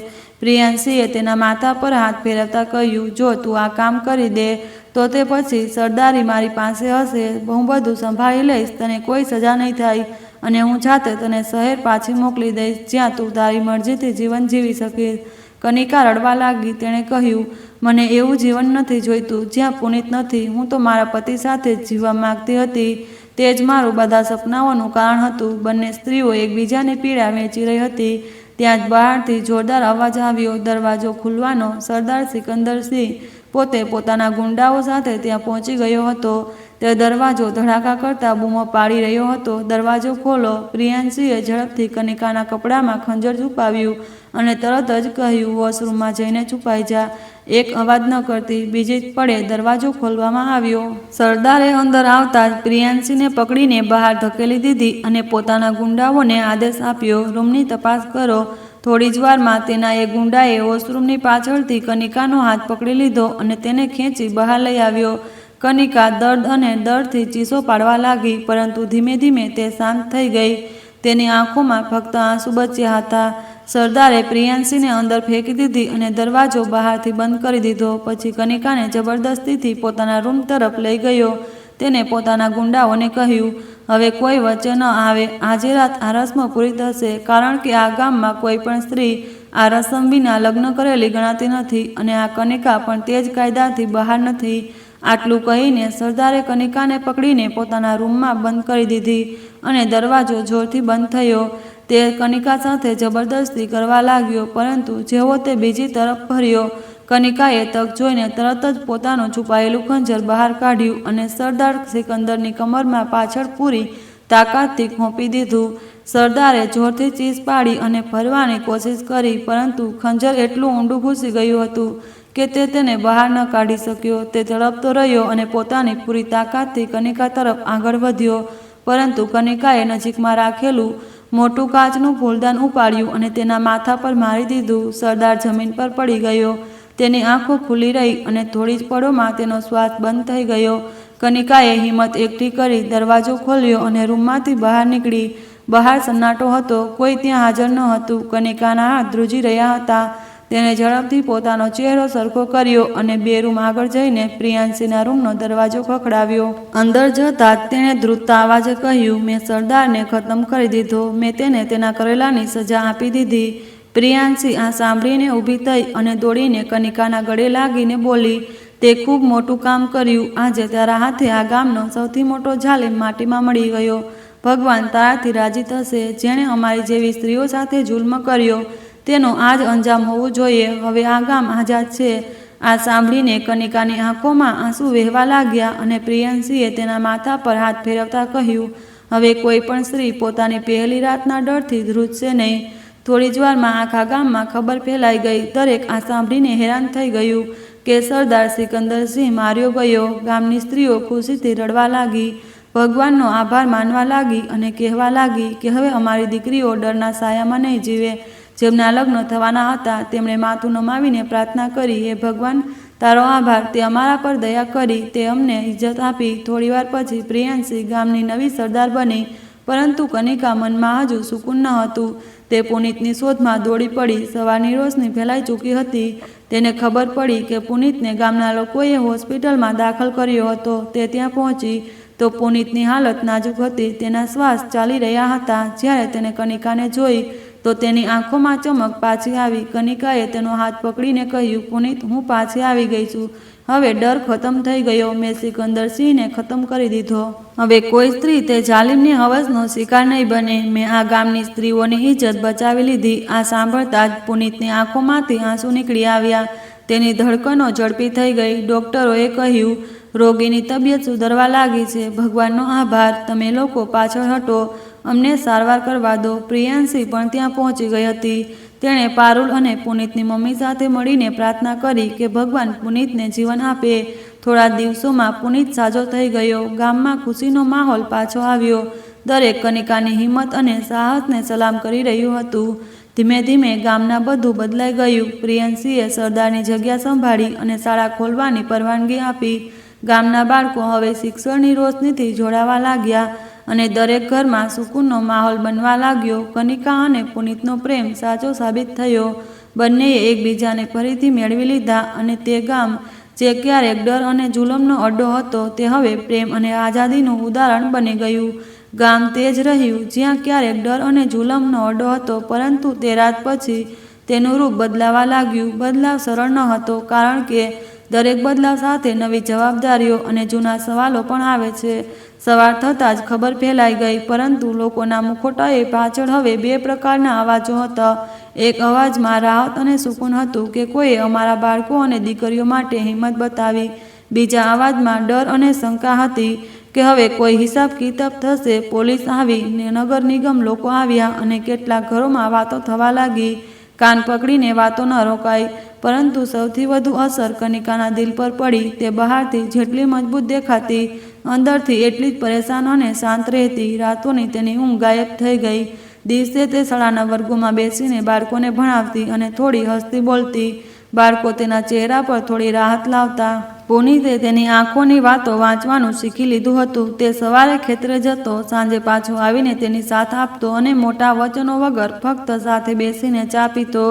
પ્રિયાંશીએ તેના માથા પર હાથ ફેરવતા કહ્યું, જો તું આ કામ કરી દે તો તે પછી સરદારી મારી પાસે હશે. હું બધું સંભાળી લઈશ. તને કોઈ સજા નહીં થાય અને હું જાતે તને શહેર પાછી મોકલી દઈશ, જ્યાં તું તારી મરજીથી જીવન જીવી શકીશ. કનિકા રડવા લાગી. તેણે કહ્યું, મને એવું જીવન નથી જોઈતું જ્યાં પુનિત નથી. હું તો મારા પતિ સાથે જ જીવવા માંગતી હતી. તે જ મારું બધા સપનાઓનું કારણ હતું. બંને સ્ત્રીઓ એકબીજાની પીડા વેચી રહી હતી. ત્યાં જ બહારથી જોરદાર અવાજ આવ્યો. દરવાજો ખુલવાનો. સરદાર સિકંદરસિંહ પોતે પોતાના ગુંડાઓ સાથે ત્યાં પહોંચી ગયો હતો. તે દરવાજો ધડાકા કરતા બૂમો પાડી રહ્યો હતો, દરવાજો ખોલો. પ્રિયાંશીએ ઝડપથી કનિકાના કપડામાં ખંજર છુપાવ્યું અને તરત જ કહ્યું, વોશરૂમમાં જઈને છુપાઈ જા. એક અવાજ ન કરતી. બીજી જ પળે દરવાજો ખોલવામાં આવ્યો. સરદારે અંદર આવતા જ પ્રિયાંશીને પકડીને બહાર ધકેલી દીધી અને પોતાના ગુંડાઓને આદેશ આપ્યો, રૂમની તપાસ કરો. થોડી જ વારમાં તેના એ ગુંડાએ વોશરૂમની પાછળથી કનિકાનો હાથ પકડી લીધો અને તેને ખેંચી બહાર લઈ આવ્યો. કનિકા દર્દ અને ડરથી ચીસો પાડવા લાગી, પરંતુ ધીમે ધીમે તે શાંત થઈ ગઈ. તેની આંખોમાં ફક્ત આંસુ બચ્યા હતા. સરદારે પ્રિયાંશીને અંદર ફેંકી દીધી અને દરવાજો બહારથી બંધ કરી દીધો. પછી કનિકાને જબરદસ્તીથી પોતાના રૂમ તરફ લઈ ગયો. તેને પોતાના ગુંડાઓને કહ્યું, હવે કોઈ વચ્ચે ન આવે. આજે રાત આ રસમ પૂરી થશે, કારણ કે આ ગામમાં કોઈ પણ સ્ત્રી આ રસમ વિના લગ્ન કરેલી ગણાતી નથી અને આ કનિકા પણ તે જ કાયદાથી બહાર નથી. આટલું કહીને સરદારે કનિકાને પકડીને પોતાના રૂમમાં બંધ કરી દીધી અને દરવાજો જોરથી બંધ થયો. તે કનિકા સાથે જબરદસ્તી કરવા લાગ્યો, પરંતુ જેવો તે બીજી તરફ ફર્યો, કનિકાએ તક જોઈને તરત જ પોતાનું છુપાયેલું ખંજર બહાર કાઢ્યું અને સરદાર સિકંદરની કમરમાં પાછળ પૂરી તાકાતથી ખોંપી દીધું. સરદારે જોરથી ચીસ પાડી અને ફરવાની કોશિશ કરી, પરંતુ ખંજર એટલું ઊંડું ઘૂસી ગયું હતું કે તે તેને બહાર ન કાઢી શક્યો. તે તડપતો રહ્યો અને પોતાની પૂરી તાકાતથી કનિકા તરફ આગળ વધ્યો, પરંતુ કનિકાએ નજીકમાં રાખેલું મોટું કાચનું ફૂલદાન ઉપાડ્યું અને તેના માથા પર મારી દીધું. સરદાર જમીન પર પડી ગયો. તેની આંખો ખુલ્લી રહી અને થોડી જ પળોમાં તેનો શ્વાસ બંધ થઈ ગયો. કનિકાએ હિંમત એકઠી કરી દરવાજો ખોલ્યો અને રૂમમાંથી બહાર નીકળી. બહાર સન્નાટો હતો, કોઈ ત્યાં હાજર ન હતું. કનિકાના હાથ ધ્રુજી રહ્યા હતા. તેણે ઝડપથી પોતાનો ચહેરો સરખો કર્યો અને 2 રૂમ આગળ જઈને પ્રિયાંશીના રૂમનો દરવાજો ખખડાવ્યો. અંદર જતાં જ તેણે ધ્રુજતા અવાજે કહ્યું, મેં સરદારને ખતમ કરી દીધો. મેં તેને તેના કરેલાની સજા આપી દીધી. પ્રિયાંશી આ સાંભળીને ઊભી થઈ અને દોડીને કનિકાના ગળે લાગીને બોલી, તે ખૂબ મોટું કામ કર્યું. આજે તારા હાથે આ ગામનો સૌથી મોટો જાલિમ માટીમાં મળી ગયો. ભગવાન તારાથી રાજી થશે. જેણે અમારી જેવી સ્ત્રીઓ સાથે જુલ્મ કર્યો તેનો આજ અંજામ હોવું જોઈએ. હવે આ ગામ આઝાદ છે. આ સાંભળીને કનિકાની આંખોમાં આંસુ વહેવા લાગ્યા અને પ્રિયાંશીએ તેના માથા પર હાથ ફેરવતા કહ્યું, હવે કોઈ પણ સ્ત્રી પોતાની પહેલી રાતના ડરથી ધ્રુજશે નહીં. થોડી જ વારમાં આખા ગામમાં ખબર ફેલાઈ ગઈ. દરેક આ સાંભળીને હેરાન થઈ ગયું કે સરદાર સિકંદરસિંહ માર્યો ગયો. ગામની સ્ત્રીઓ ખુશીથી રડવા લાગી, ભગવાનનો આભાર માનવા લાગી અને કહેવા લાગી કે હવે અમારી દીકરીઓ ડરના સાયામાં નહીં જીવે. જેમના લગ્ન થવાના હતા તેમણે માથું નમાવીને પ્રાર્થના કરી, હે ભગવાન, તારો આભાર, તે અમારા પર દયા કરી, તે અમને ઇજ્જત આપી. થોડીવાર પછી પ્રિયાંશી ગામની નવી સરદાર બની. પરંતુ કનિકા મનમાં હજુ સુકૂન ન હતું. તે પુનિતની શોધમાં દોડી પડી. સવારની રોશની ફેલાઈ ચૂકી હતી. તેને ખબર પડી કે પુનિતને ગામના લોકોએ હોસ્પિટલમાં દાખલ કર્યો હતો. તે ત્યાં પહોંચી તો પુનિતની હાલત નાજુક હતી. તેના શ્વાસ ચાલી રહ્યા હતા. જ્યારે તેને કનિકાને જોઈ તો તેની આંખોમાં ચમક પાછી આવી. કનિકાએ તેનો હાથ પકડીને કહ્યું, પુનિત, હું પાછી આવી ગઈ છું. હવે ડર ખતમ થઈ ગયો. મેં સિકંદરસિંહને ખતમ કરી દીધો. હવે કોઈ સ્ત્રી તે જાલિમની હવસનો શિકાર નહીં બને. મેં આ ગામની સ્ત્રીઓની ઇજ્જત બચાવી લીધી. આ સાંભળતા જ પુનિતની આંખોમાંથી આંસુ નીકળી આવ્યા. તેની ધડકનો ઝડપી થઈ ગઈ. ડોક્ટરોએ કહ્યું, રોગીની તબિયત સુધરવા લાગી છે. ભગવાનનો આભાર. તમે લોકો પાછળ હટો, અમને સારવાર કરવા દો. પ્રિયાંશી પણ ત્યાં પહોંચી ગઈ હતી. તેણે પારુલ અને પુનિતની મમ્મી સાથે મળીને પ્રાર્થના કરી કે ભગવાન પુનિતને જીવન આપે. થોડા દિવસોમાં પુનિત સાજો થઈ ગયો. ગામમાં ખુશીનો માહોલ પાછો આવ્યો. દરેક કનિકાની હિંમત અને સાહસને સલામ કરી રહ્યું હતું. ધીમે ધીમે ગામના બધું બદલાઈ ગયું. પ્રિયાંશીએ સરદારની જગ્યા સંભાળી અને શાળા ખોલવાની પરવાનગી આપી. ગામના બાળકો હવે શિક્ષણની રોશનીથી જોડાવા લાગ્યા અને દરેક ઘરમાં સુકૂનનો માહોલ બનવા લાગ્યો. કનિકા અને પુનિતનો પ્રેમ સાચો સાબિત થયો. બંનેએ એકબીજાને ફરીથી મેળવી લીધા અને તે ગામ જે ક્યારેક ડર અને જુલમનો અડ્ડો હતો તે હવે પ્રેમ અને આઝાદીનું ઉદાહરણ બની ગયું. ગામ તે જ રહ્યું જ્યાં ક્યારેક ડર અને જુલમનો અડ્ડો હતો, પરંતુ તે રાત પછી તેનું રૂપ બદલાવા લાગ્યું. બદલાવ સરળ ન હતો, કારણ કે દરેક બદલાવ સાથે નવી જવાબદારીઓ અને જૂના સવાલો પણ આવે છે. સવાર થતાં જ ખબર ફેલાઈ ગઈ, પરંતુ લોકોના મુખોટાએ પાછળ હવે 2 પ્રકારના અવાજો હતા. એક અવાજમાં રાહત અને સુકૂન હતું કે કોઈએ અમારા બાળકો અને દીકરીઓ માટે હિંમત બતાવી. બીજા અવાજમાં ડર અને શંકા હતી કે હવે કોઈ હિસાબ કિતાબ થશે. પોલીસ આવી, નગર નિગમ લોકો આવ્યા અને કેટલાક ઘરોમાં વાતો થવા લાગી. કાન પકડીને વાતો ન રોકાઈ. પરંતુ સૌથી વધુ અસર કનિકાના દિલ પર પડી. તે બહારથી જેટલી મજબૂત દેખાતી, અંદરથી એટલી જ પરેશાન અને શાંત રહેતી. રાતોની તેની ઊંઘ ગાયબ થઈ ગઈ. દિવસે તે શાળાના વર્ગોમાં બેસીને બાળકોને ભણાવતી અને થોડી હસતી બોલતી. બાળકો તેના ચહેરા પર થોડી રાહત લાવતા. પુનિતે તેની આંખોની વાતો વાંચવાનું શીખી લીધું હતું. તે સવારે ખેતરે જતો, સાંજે પાછો આવીને તેની સાથ આપતો અને મોટા વચનો વગર ફક્ત સાથે બેસીને ચા પીતો.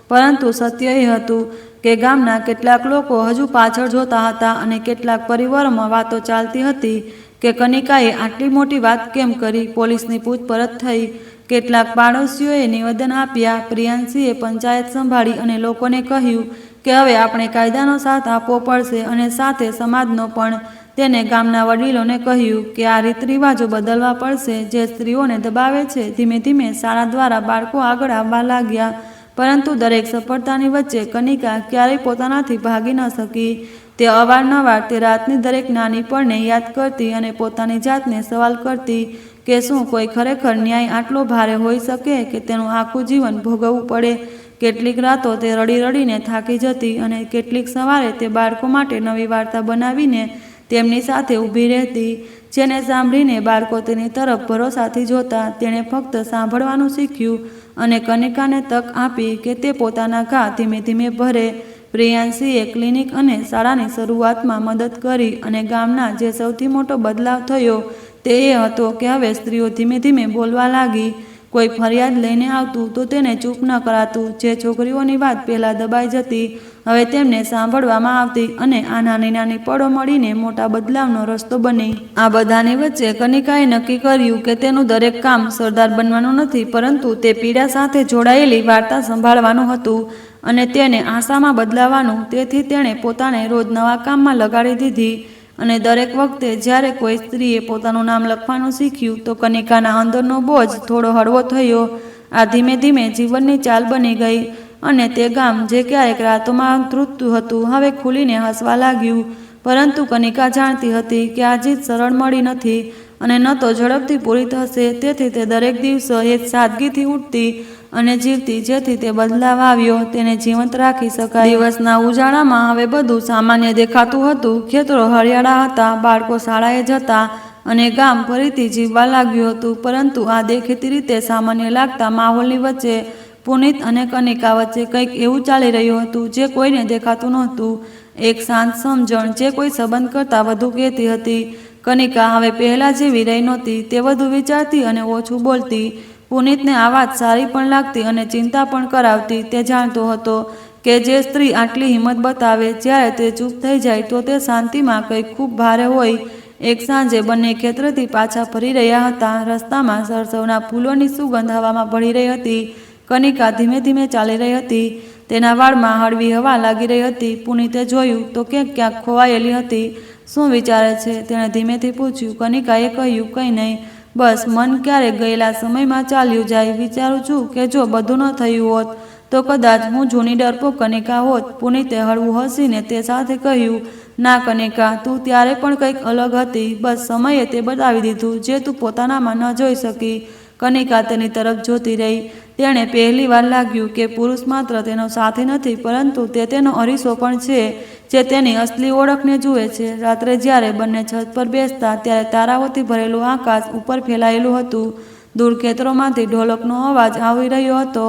પરંતુ સત્ય એ હતું કે ગામના કેટલાક લોકો હજુ પાછળ જોતા હતા અને કેટલાક પરિવારોમાં વાતો ચાલતી હતી કે કનિકાએ આટલી મોટી વાત કેમ કરી. પોલીસની પૂછપરછ થઈ. કેટલાક પાડોશીઓએ નિવેદન આપ્યા. પ્રિયાંશીએ પંચાયત સંભાળી અને લોકોને કહ્યું કે હવે આપણે કાયદાનો સાથ આપવો પડશે અને સાથે સમાજનો પણ. તેને ગામના વડીલોને કહ્યું કે આ રીત રિવાજો બદલવા પડશે જે સ્ત્રીઓને દબાવે છે. ધીમે ધીમે શાળા દ્વારા બાળકો આગળ આવવા લાગ્યા. પરંતુ દરેક સફળતાની વચ્ચે કનિકા ક્યારેય પોતાનાથી ભાગી ન શકી. તે અવારનવાર તે રાતની દરેક નાની પળને યાદ કરતી અને પોતાની જાતને સવાલ કરતી કે શું કોઈ ખરેખર ન્યાય આટલો ભારે હોઈ શકે કે તેનું આખું જીવન ભોગવવું પડે. કેટલીક રાતો તે રડી રડીને થાકી જતી અને કેટલીક સવારે તે બાળકો માટે નવી વાર્તા બનાવીને તેમની સાથે ઊભી રહેતી. જેને સાંભળીને બાળકો તેની તરફ ભરોસાથી જોતા. તેણે ફક્ત સાંભળવાનું શીખ્યું અને કનિકાને તક આપી કે તે પોતાના ઘા ધીમે ધીમે ભરે. પ્રિયાંશીએ ક્લિનિક અને શાળાની શરૂઆતમાં મદદ કરી અને ગામના જે સૌથી મોટો બદલાવ થયો તે એ હતો કે હવે સ્ત્રીઓ ધીમે ધીમે બોલવા લાગી. કોઈ ફરિયાદ લઈને આવતું તો તેને ચૂપ ન કરાતું. જે છોકરીઓની વાત પહેલાં દબાઈ જતી હવે તેમને સાંભળવામાં આવતી અને આ નાની નાની પળો મળીને મોટા બદલાવનો રસ્તો બની. આ બધાની વચ્ચે કનિકાએ નક્કી કર્યું કે તેનું દરેક કામ સરદાર બનવાનું નથી, પરંતુ તે પીડા સાથે જોડાયેલી વાર્તા સંભાળવાનું હતું અને તેને આશામાં બદલાવાનું. તેથી તેણે પોતાને રોજ નવા કામમાં લગાડી દીધી અને દરેક વખતે જ્યારે કોઈ સ્ત્રીએ પોતાનું નામ લખવાનું શીખ્યું તો કનિકાના અંદરનો બોજ થોડો હળવો થયો. આ ધીમે ધીમે જીવનની ચાલ બની ગઈ અને તે ગામ જે ક્યારેક રાતોમાં ધ્રુજતું હતું હવે ખુલીને હસવા લાગ્યું. પરંતુ કનિકા જાણતી હતી કે આ જીત સરળ મળી નથી અને ન તો ઝડપથી પૂરી થશે. તેથી તે દરેક દિવસો એક સાદગીથી ઉઠતી અને જીવતી જેથી તે બદલાવ આવ્યો તેને જીવંત રાખી શકાય. દિવસના ઉજાળામાં હવે બધું સામાન્ય દેખાતું હતું. ખેતરો હરિયાળા હતા, બાળકો શાળાએ જતા અને ગામ ફરીથી જીવવા લાગ્યું હતું. પરંતુ આ દેખીતી રીતે સામાન્ય લાગતા માહોલની વચ્ચે પુનિત અને કનિકા વચ્ચે કંઈક એવું ચાલી રહ્યું હતું જે કોઈને દેખાતું નહોતું. એક શાંત સમજણ જે કોઈ સંબંધ કરતાં વધુ કહેતી હતી. કનિકા હવે પહેલાં જેવી રહી નહોતી. તે વધુ વિચારતી અને ઓછું બોલતી. પુનિતને આ વાત સારી પણ લાગતી અને ચિંતા પણ કરાવતી. તે જાણતો હતો કે જે સ્ત્રી આટલી હિંમત બતાવે જ્યારે તે ચૂપ થઈ જાય તો તે શાંતિમાં કંઈક ખૂબ ભારે હોય. એક સાંજે બંને ખેતરેથી પાછા ફરી રહ્યા હતા. રસ્તામાં સરસવના ફૂલોની સુગંધ હવામાં ભળી રહી હતી. કનિકા ધીમે ધીમે ચાલી રહી હતી. તેના વાળમાં હળવી હવા લાગી રહી હતી. પુનિતે જોયું તો ક્યાંક ખોવાયેલી હતી. શું વિચારે છે? તેણે ધીમેથી પૂછ્યું. કનિકાએ કહ્યું, કંઈ નહીં, બસ મન ક્યારેક ગયેલા સમયમાં ચાલ્યું જાય. વિચારું છું કે જો બધું ન થયું હોત તો કદાચ હું જૂની ડરપોક કનિકા હોત. પુનિતે હળવું હસીને તે સાથે કહ્યું, ના કનિકા, તું ત્યારે પણ કંઈક અલગ હતી. બસ સમયે તે બતાવી દીધું જે તું પોતાનામાં ન જોઈ શકી. કનિકા તેની તરફ જોતી રહી. તેણે પહેલીવાર લાગ્યું કે પુરુષ માત્ર તેનો સાથી નથી પરંતુ તે તેનો અરીસો પણ છે જે તેની અસલી ઓળખને જુએ છે. રાત્રે જ્યારે બંને છત પર બેસતા ત્યારે તારાઓથી ભરેલું આકાશ ઉપર ફેલાયેલું હતું. દૂર ખેતરોમાંથી ઢોલકનો અવાજ આવી રહ્યો હતો.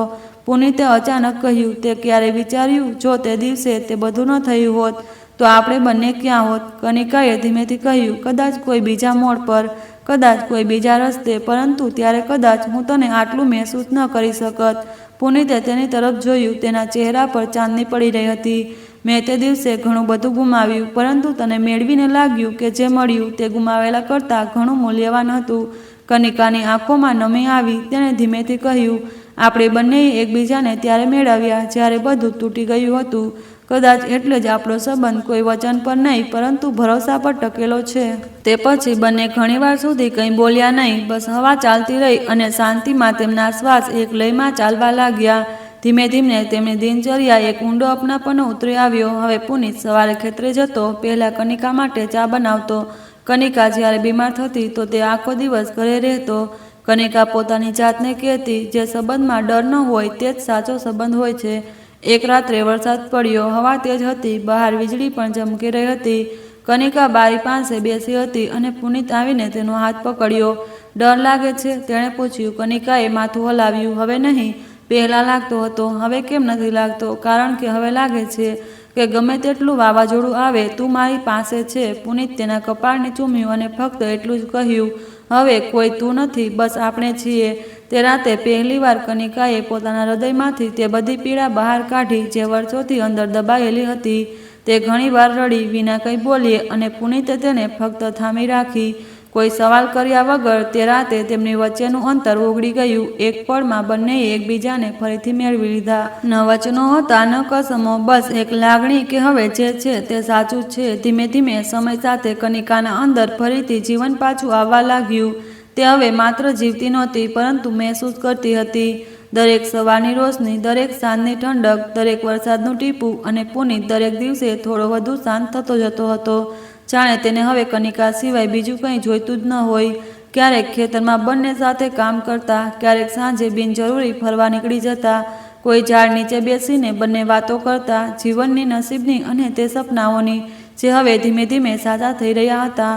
પુનિતે અચાનક કહ્યું, તે ક્યારે વિચાર્યું જો તે દિવસે તે બધું ન થયું હોત તો આપણે બંને ક્યાં હોત? કનિકાએ ધીમેથી કહ્યું, કદાચ કોઈ બીજા મોડ પર, કદાચ કોઈ બીજા રસ્તે, પરંતુ ત્યારે કદાચ હું તને આટલું મહેસૂસ ન કરી શકત. પુનિતે તેની તરફ જોયું. તેના ચહેરા પર ચાંદની પડી રહી હતી. મેં તે દિવસે ઘણું બધું ગુમાવ્યું, પરંતુ તને મેળવીને લાગ્યું કે જે મળ્યું તે ગુમાવેલા કરતાં ઘણું મૂલ્યવાન હતું. કનિકાની આંખોમાં નમી આવી. તેણે ધીમેથી કહ્યું, આપણે બંનેએ એકબીજાને ત્યારે મેળવ્યા જ્યારે બધું તૂટી ગયું હતું. કદાચ એટલે જ આપણો સંબંધ કોઈ વચન પર નહીં પરંતુ ભરોસા પર ટકેલો છે. તે પછી બંને ઘણીવાર સુધી કંઈ બોલ્યા નહીં. બસ હવા ચાલતી રહી અને શાંતિમાં તેમના શ્વાસ એક લયમાં ચાલવા લાગ્યા. ધીમે ધીમે તેમની દિનચર્યા એક ઊંડો અપનાપણો ઉતરી આવ્યો. હવે પુનિત સવારે ખેતરે જતો. પહેલાં કનિકા માટે ચા બનાવતો. કનિકા જ્યારે બીમાર થતી તો તે આખો દિવસ ઘરે રહેતો. કનિકા પોતાની જાતને કહેતી, જે સંબંધમાં ડર ન હોય તે જ સાચો સંબંધ હોય છે. એક રાત્રે વરસાદ પડ્યો. હવા તેજ હતી. બહાર વીજળી પણ ચમકી રહી હતી. કનિકા બારી પાસે બેસી હતી અને પુનિત આવીને તેનો હાથ પકડ્યો. ડર લાગે છે? તેણે પૂછ્યું. કનિકાએ માથું હલાવ્યું. હવે નહીં. પહેલાં લાગતો હતો. હવે કેમ નથી લાગતો? કારણ કે હવે લાગે છે કે ગમે તેટલું વાવાઝોડું આવે તું મારી પાસે છે. પુનિત તેના કપાળને ચૂમ્યું અને ફક્ત એટલું જ કહ્યું, હવે કોઈ તું નથી, બસ આપણે છીએ. તે રાતે પહેલીવાર કનિકાએ પોતાના હૃદયમાંથી તે બધી પીડા બહાર કાઢી જે વર્ષોથી અંદર દબાયેલી હતી. તે ઘણીવાર રડી વિના કંઈ બોલીએ અને પુનિતે તેને ફક્ત થામી રાખી. કોઈ સવાલ કર્યા વગર. તે રાતે તેમની વચ્ચેનું અંતર ઓગળી ગયું. એક પળમાં બંનેએ એકબીજાને ફરીથી મેળવી લીધા. ન વચનો હતા, ન કસમો, બસ એક લાગણી કે હવે જે છે તે સાચું છે. ધીમે ધીમે સમય સાથે કનિકાના અંદર ફરીથી જીવન પાછું આવવા લાગ્યું. તે હવે માત્ર જીવતી નહોતી પરંતુ મહેસૂસ કરતી હતી. દરેક સવારની રોશની, દરેક સાંજની ઠંડક, દરેક વરસાદનું ટીપું અને પુનિત દરેક દિવસે થોડો વધુ શાંત થતો જતો હતો. જાણે તેને હવે કનિકા સિવાય બીજું કંઈ જોઈતું જ ન હોય. ક્યારેક ખેતરમાં બંને સાથે કામ કરતા, ક્યારેક સાંજે બિનજરૂરી ફરવા નીકળી જતા. કોઈ ઝાડ નીચે બેસીને બંને વાતો કરતા, જીવનની, નસીબની અને તે સપનાઓની જે હવે ધીમે ધીમે સાચા થઈ રહ્યા હતા.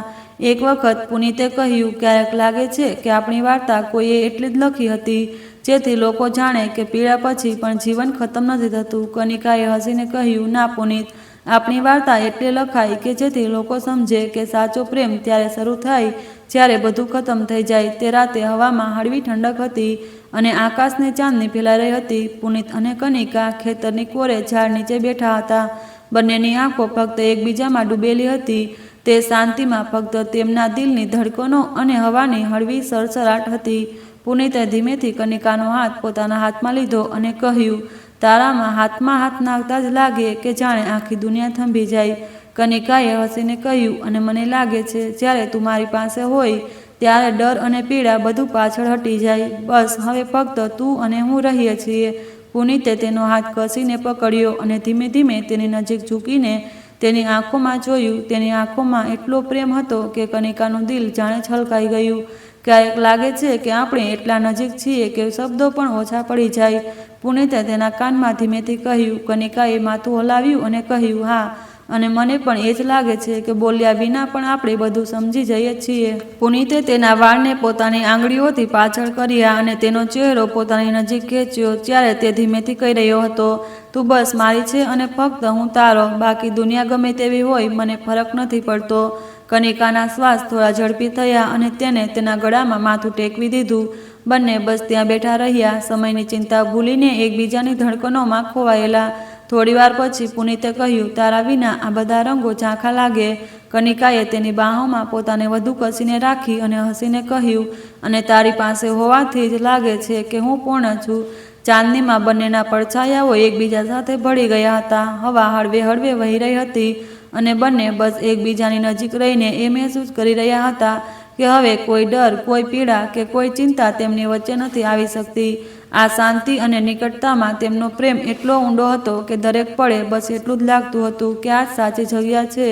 એક વખત પુનિતે કહ્યું, ક્યારેક લાગે છે કે આપણી વાર્તા કોઈએ એટલી જ લખી હતી જેથી લોકો જાણે કે પીડા પછી પણ જીવન ખતમ નથી થતું. કનિકાએ હસીને કહ્યું, ના પુનિત, આપણી વાર્તા એટલે લખાય કે જેથી લોકો સમજે કે સાચો પ્રેમ ત્યારે શરૂ થાય જ્યારે બધું ખતમ થઈ જાય. તે રાતે હવામાં હળવી ઠંડક હતી અને આકાશને ચાંદની ફેલાઈ રહી હતી. પુનિત અને કનિકા ખેતરની કોરે ઝાડ નીચે બેઠા હતા. બંનેની આંખો ફક્ત એકબીજામાં ડૂબેલી હતી. તે શાંતિમાં ફક્ત તેમના દિલની ધડકનો અને હવાની હળવી સરસરાટ હતી. પુનિતે ધીમેથી કનિકાનો હાથ પોતાના હાથમાં લીધો અને કહ્યું, તારામાં હાથમાં હાથ નાખતા જ લાગે કે જાણે આખી દુનિયા થંભી જાય. કનિકાએ હસીને કહ્યું, અને મને લાગે છે જ્યારે તું મારી પાસે હોય ત્યારે ડર અને પીડા બધું પાછળ હટી જાય. બસ હવે ફક્ત તું અને હું રહીએ છીએ. પુનિતે તેનો હાથ કસીને પકડ્યો અને ધીમે ધીમે તેની નજીક ઝૂકીને તેની આંખોમાં જોયું. તેની આંખોમાં એટલો પ્રેમ હતો કે કનિકાનું દિલ જાણે છલકાઈ ગયું. ક્યારેક લાગે છે કે આપણે એટલા નજીક છીએ કે શબ્દો પણ ઓછા પડી જાય. પુનિતે તેના કાનમાં ધીમેથી કહ્યું. કનિકાએ માથું હલાવ્યું અને કહ્યું, હા, અને મને પણ એ જ લાગે છે કે બોલ્યા વિના પણ આપણે બધું સમજી જઈએ છીએ. પુનિતે તેના વાળને પોતાની આંગળીઓથી પાછળ કર્યા અને તેનો ચહેરો પોતાની નજીક ખેંચ્યો. ત્યારે તે ધીમેથી કહી રહ્યો હતો, તું બસ મારી છે અને ફક્ત હું તારો. બાકી દુનિયા ગમે તેવી હોય, મને ફરક નથી પડતો. કનિકાના શ્વાસ થોડા ઝડપી થયા અને તેને તેના ગળામાં માથું ટેકવી દીધું. બંને બસ ત્યાં બેઠા રહ્યા, સમયની ચિંતા ભૂલીને એકબીજાની ધડકનોમાં ખોવાયેલા. થોડીવાર પછી પુનિતે કહ્યું, તારા વિના આ બધા રંગો ઝાંખા લાગે. કનિકાએ તેની બાહોમાં પોતાને વધુ કસીને રાખી અને હસીને કહ્યું, અને તારી પાસે હોવાથી જ લાગે છે કે હું પૂર્ણ છું. ચાંદનીમાં બંનેના પડછાયાઓ એકબીજા સાથે ભળી ગયા હતા. હવા હળવે હળવે વહી રહી હતી અને બંને બસ એકબીજાની નજીક રહીને એ મહેસૂસ કરી રહ્યા હતા કે હવે કોઈ ડર, કોઈ પીડા કે કોઈ ચિંતા તેમની વચ્ચે નથી આવી શકતી. આ શાંતિ અને નિકટતામાં તેમનો પ્રેમ એટલો ઊંડો હતો કે દરેક પળે બસ એટલું જ લાગતું હતું કે આ જ સાચી જગ્યા છે,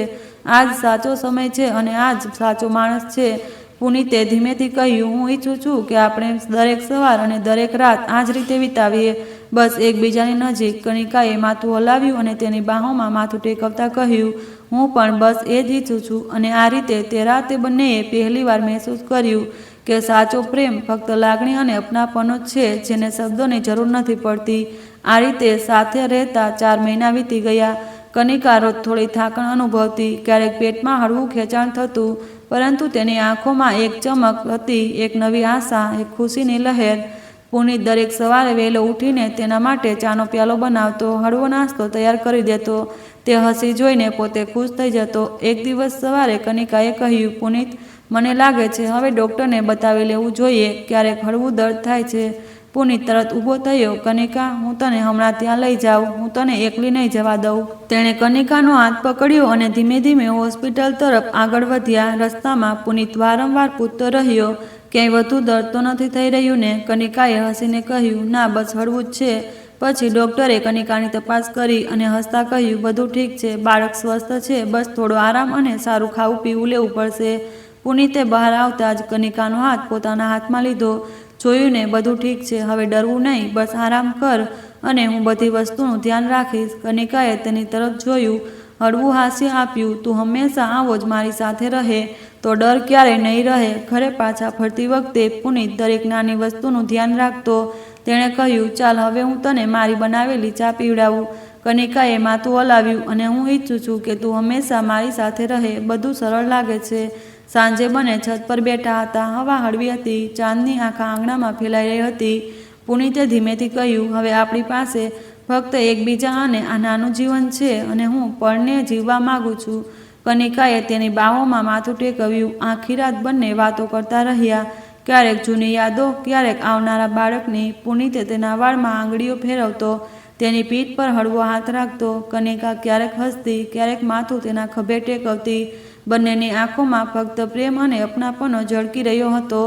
આ જ સાચો સમય છે અને આ જ સાચો માણસ છે. પુનિતે ધીમેથી કહ્યું, હું ઈચ્છું છું કે આપણે દરેક સવાર અને દરેક રાત આ જ રીતે વિતાવીએ, બસ એકબીજાની નજીક. કનિકાએ માથું હલાવ્યું અને તેની બાહોમાં માથું ટેકવતા કહ્યું, હું પણ બસ એ જ ઈચ્છું છું. અને આ રીતે તે રાતે બંનેએ પહેલીવાર મહેસૂસ કર્યું કે સાચો પ્રેમ ફક્ત લાગણી અને અપનાપનો જ છે, જેને શબ્દોની જરૂર નથી પડતી. આ રીતે સાથે રહેતા 4 મહિના વીતી ગયા. કનિકા રોજ થોડી થાકણ અનુભવતી, ક્યારેક પેટમાં હળવું ખેંચાણ થતું, પરંતુ તેની આંખોમાં એક ચમક હતી, એક નવી આશા, એક ખુશીની લહેર. પુનિત દરેક સવારે વહેલો ઉઠીને તેના માટે ચાનો પ્યાલો બનાવતો, હળવો નાસ્તો તૈયાર કરી દેતો. તે હસી જોઈને પોતે ખુશ થઈ જતો. એક દિવસ સવારે કનિકાએ કહ્યું, પુનિત, મને લાગે છે હવે ડૉક્ટરને બતાવી લેવું જોઈએ, ક્યારેક હળવું દર્દ થાય છે. પુનિત તરત ઊભો થયો. કનિકા, હું તને હમણાં ત્યાં લઈ જાઉં, હું તને એકલી નહીં જવા દઉં. તેણે કનિકાનો હાથ પકડ્યો અને ધીમે ધીમે હોસ્પિટલ તરફ આગળ વધ્યા. રસ્તામાં પુનિત વારંવાર પૂછતો રહ્યો, ક્યાંય વધુ દર્દ તો નથી થઈ રહ્યું ને? કનિકાએ હસીને કહ્યું, ના, બસ હળવું જ છે. પછી ડૉક્ટરે કનિકાની તપાસ કરી અને હસતા કહ્યું, બધું ઠીક છે, બાળક સ્વસ્થ છે, બસ થોડો આરામ અને સારું ખાવું પીવું લેવું પડશે. પુનિતે બહાર આવતા જ કનિકાનો હાથ પોતાના હાથમાં લીધો. જોયું ને, બધું ઠીક છે, હવે ડરવું નહીં, બસ આરામ કર અને હું બધી વસ્તુનું ધ્યાન રાખીશ. કનિકાએ તેની તરફ જોયું, હળવું હાસ્ય આપ્યું, તું હંમેશા આવો જ મારી સાથે રહે તો ડર ક્યારેય નહીં રહે. ઘરે પાછા ફરતી વખતે પુનિત દરેક નાની વસ્તુનું ધ્યાન રાખતો. તેણે કહ્યું, ચાલ હવે હું તને મારી બનાવેલી ચા પીવડાવું. કનિકાએ માથું હલાવ્યું, અને હું ઈચ્છું છું કે તું હંમેશા મારી સાથે રહે. બધું સરળ લાગે છે. સાંજે બંને છત પર બેઠા હતા. હવા હળવી હતી, ચાંદની આખા આંગણામાં ફેલાઈ રહી હતી. પુનિતે ધીમેથી કહ્યું, હવે આપણી પાસે ફક્ત એકબીજા અને આ નાનું જીવન છે અને હું પળને જીવવા માગું છું. કનિકાએ તેની બાહોમાં માથું ટેકવ્યું. આખી રાત બંને વાતો કરતા રહ્યા, ક્યારેક જૂની યાદો, ક્યારેક આવનારા બાળકની. પુનિતે તેના વાળમાં આંગળીઓ ફેરવતો, તેની પીઠ પર હળવો હાથ રાખતો. કનિકા ક્યારેક હસતી, ક્યારેક માથું તેના ખભે ટેકવતી. બંનેની આંખોમાં ફક્ત પ્રેમ અને અપનાપનો ઝળકી રહ્યો હતો.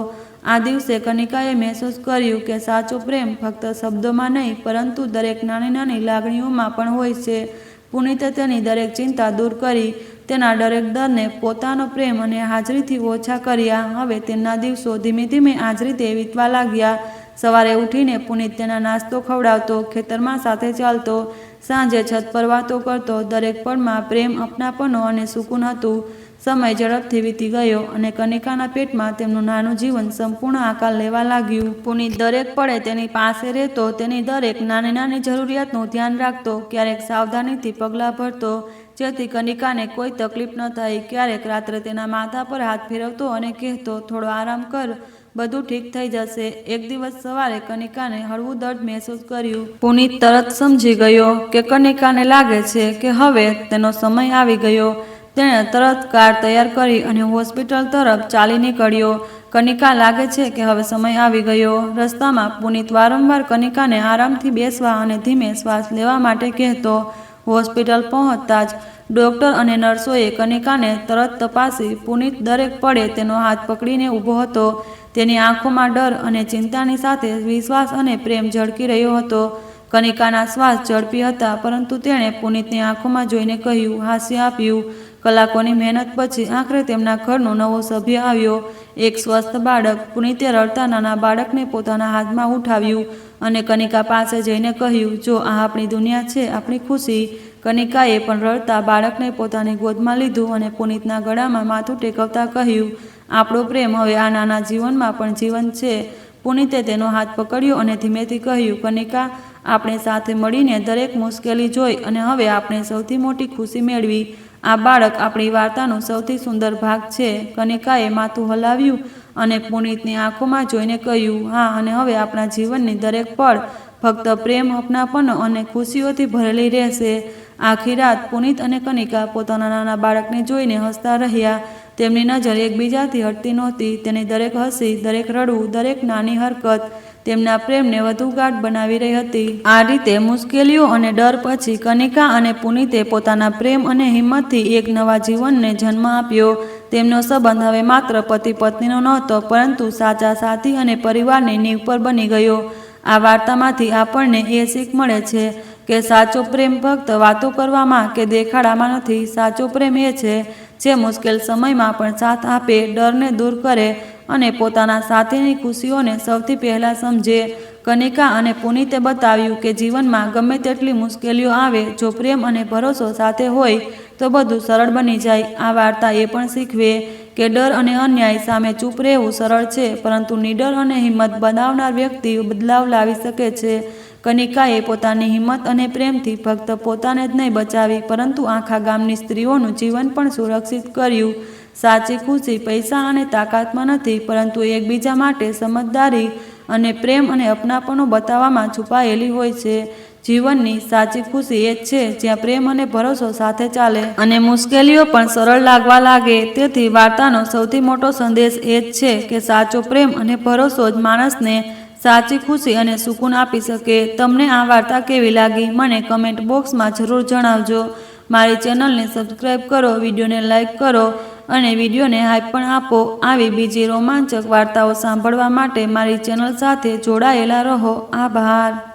આ દિવસે કનિકાએ મહેસૂસ કર્યું કે સાચો પ્રેમ ફક્ત શબ્દોમાં નહીં, પરંતુ દરેક નાની નાની લાગણીઓમાં પણ હોય છે. પુનિતે તેની દરેક ચિંતા દૂર કરી, તેના દરેક ડરને પોતાનો પ્રેમ અને હાજરીથી ઓછા કર્યા. હવે તેમના દિવસો ધીમે ધીમે આ જ રીતે વીતવા લાગ્યા. સવારે ઉઠીને પુનિત તેના નાસ્તો ખવડાવતો, ખેતરમાં સાથે ચાલતો, સાંજે છત પર વાતો કરતો. દરેક પળમાં પ્રેમ, અપનાપનો અને સુકૂન હતું. સમય ઝડપથી વીતી ગયો અને કનિકાના પેટમાં તેમનું નાનું જીવન સંપૂર્ણ આકાર લેવા લાગ્યું. પુનિત દરેક પળે તેની પાસે રહેતો, તેની દરેક નાની નાની જરૂરિયાતનું ધ્યાન રાખતો, ક્યારેક સાવધાનીથી પગલાં ભરતો જેથી કનિકાને કોઈ તકલીફ ન થાય. ક્યારેક રાત્રે તેના માથા પર હાથ ફેરવતો અને કહેતો, થોડો આરામ કર, બધું ઠીક થઈ જશે. એક દિવસ સવારે કનિકાને હળવું દર્દ મહેસૂસ કર્યું. પુનિત તરત સમજી ગયો કે કનિકાને લાગે છે કે હવે તેનો સમય આવી ગયો. તેણે તરત કાર તૈયાર કરી અને હોસ્પિટલ તરફ ચાલી નીકળ્યો. કનિકા લાગે છે કે હવે સમય આવી ગયો. રસ્તામાં પુનિત વારંવાર કનિકાને આરામથી બેસવા અને ધીમે શ્વાસ લેવા માટે કહેતો. હોસ્પિટલ પહોંચતા જ ડૉક્ટર અને નર્સોએ કનિકાને તરત તપાસી. પુનિત દરેક પળે તેનો હાથ પકડીને ઊભો હતો. તેની આંખોમાં ડર અને ચિંતાની સાથે વિશ્વાસ અને પ્રેમ ઝળકી રહ્યો હતો. કનિકાના શ્વાસ ઝડપી હતા, પરંતુ તેણે પુનિતની આંખોમાં જોઈને કહ્યું, હાસ્ય આપ્યું. કલાકોની મહેનત પછી આખરે તેમના ઘરનો નવો સભ્ય આવ્યો, એક સ્વસ્થ બાળક. પુનિતે રડતા નાના બાળકને પોતાના હાથમાં ઉઠાવ્યું અને કનિકા પાસે જઈને કહ્યું, જો આ આપણી દુનિયા છે, આપણી ખુશી. કનિકાએ પણ રડતા બાળકને પોતાની ગોદમાં લીધું અને પુનિતના ગળામાં માથું ટેકવતા કહ્યું, આપણો પ્રેમ હવે આ નાના જીવનમાં પણ જીવંત છે. પુનિતે તેનો હાથ પકડ્યો અને ધીમેથી કહ્યું, કનિકા, આપણે સાથે મળીને દરેક મુશ્કેલી જોઈ અને હવે આપણે સૌથી મોટી ખુશી મેળવી. આ બાળક આપણી વાર્તાનું સૌથી સુંદર ભાગ છે. કનિકાએ માથું હલાવ્યું અને પુનિતની આંખોમાં જોઈને કહ્યું, હા, અને હવે આપણા જીવનની દરેક પળ ફક્ત પ્રેમ, અપનાપન અને ખુશીઓથી ભરેલી રહેશે. આખી રાત પુનિત અને કનિકા પોતાના નાના બાળકને જોઈને હસતા રહ્યા. તેમની નજર એકબીજાથી હટતી નહોતી. તેની દરેક હસી, દરેક રડવું, દરેક નાની હરકત તેમના પ્રેમને વધુ ગાઢ બનાવી રહી હતી. આ રીતે મુશ્કેલીઓ અને ડર પછી કનિકા અને પુનિતે પોતાના પ્રેમ અને હિંમતથી એક નવા જીવનને જન્મ આપ્યો. તેમનો સંબંધ હવે માત્ર પતિ પત્નીનો નહોતો, પરંતુ સાચા સાથી અને પરિવારની નીંવ પર બની ગયો. આ વાર્તામાંથી આપણને એ શીખ મળે છે કે સાચો પ્રેમ ફક્ત વાતો કરવામાં કે દેખાડામાં નથી. સાચો પ્રેમ એ છે જે મુશ્કેલ સમયમાં પણ સાથ આપે, ડરને દૂર કરે અને પોતાના સાથીની ખુશીઓને સૌથી પહેલાં સમજે. કનિકા અને પુનિતે બતાવ્યું કે જીવનમાં ગમે તેટલી મુશ્કેલીઓ આવે, જો પ્રેમ અને ભરોસો સાથે હોય તો બધું સરળ બની જાય. આ વાર્તા એ પણ શીખવે કે ડર અને અન્યાય સામે ચૂપ રહેવું સરળ છે, પરંતુ નિડર અને હિંમત બનાવનાર વ્યક્તિ બદલાવ લાવી શકે છે. કનિકાએ પોતાની હિંમત અને પ્રેમથી ફક્ત પોતાને જ નહીં બચાવી, પરંતુ આખા ગામની સ્ત્રીઓનું જીવન પણ સુરક્ષિત કર્યું. સાચી ખુશી પૈસા અને તાકાતમાં નથી, પરંતુ એકબીજા માટે સમજદારી અને પ્રેમ અને અપનાપણો બતાવવામાં છુપાયેલી હોય છે. જીવનની સાચી ખુશી એ જ છે જ્યાં પ્રેમ અને ભરોસો સાથે ચાલે અને મુશ્કેલીઓ પણ સરળ લાગવા લાગે. તેથી વાર્તાનો સૌથી મોટો સંદેશ એ જ છે કે સાચો પ્રેમ અને ભરોસો જ માણસને સાચી ખુશી અને સુકૂન આપી શકે. તમને આ વાર્તા કેવી લાગી મને કમેન્ટ બોક્સમાં જરૂર જણાવજો. મારી ચેનલને સબસ્ક્રાઈબ કરો, વિડીયોને લાઈક કરો અને વિડીયોને હાઈપ પણ આપો. આવી બીજી રોમાંચક વાર્તાઓ સાંભળવા માટે મારી ચેનલ સાથે જોડાયેલા રહો. આભાર.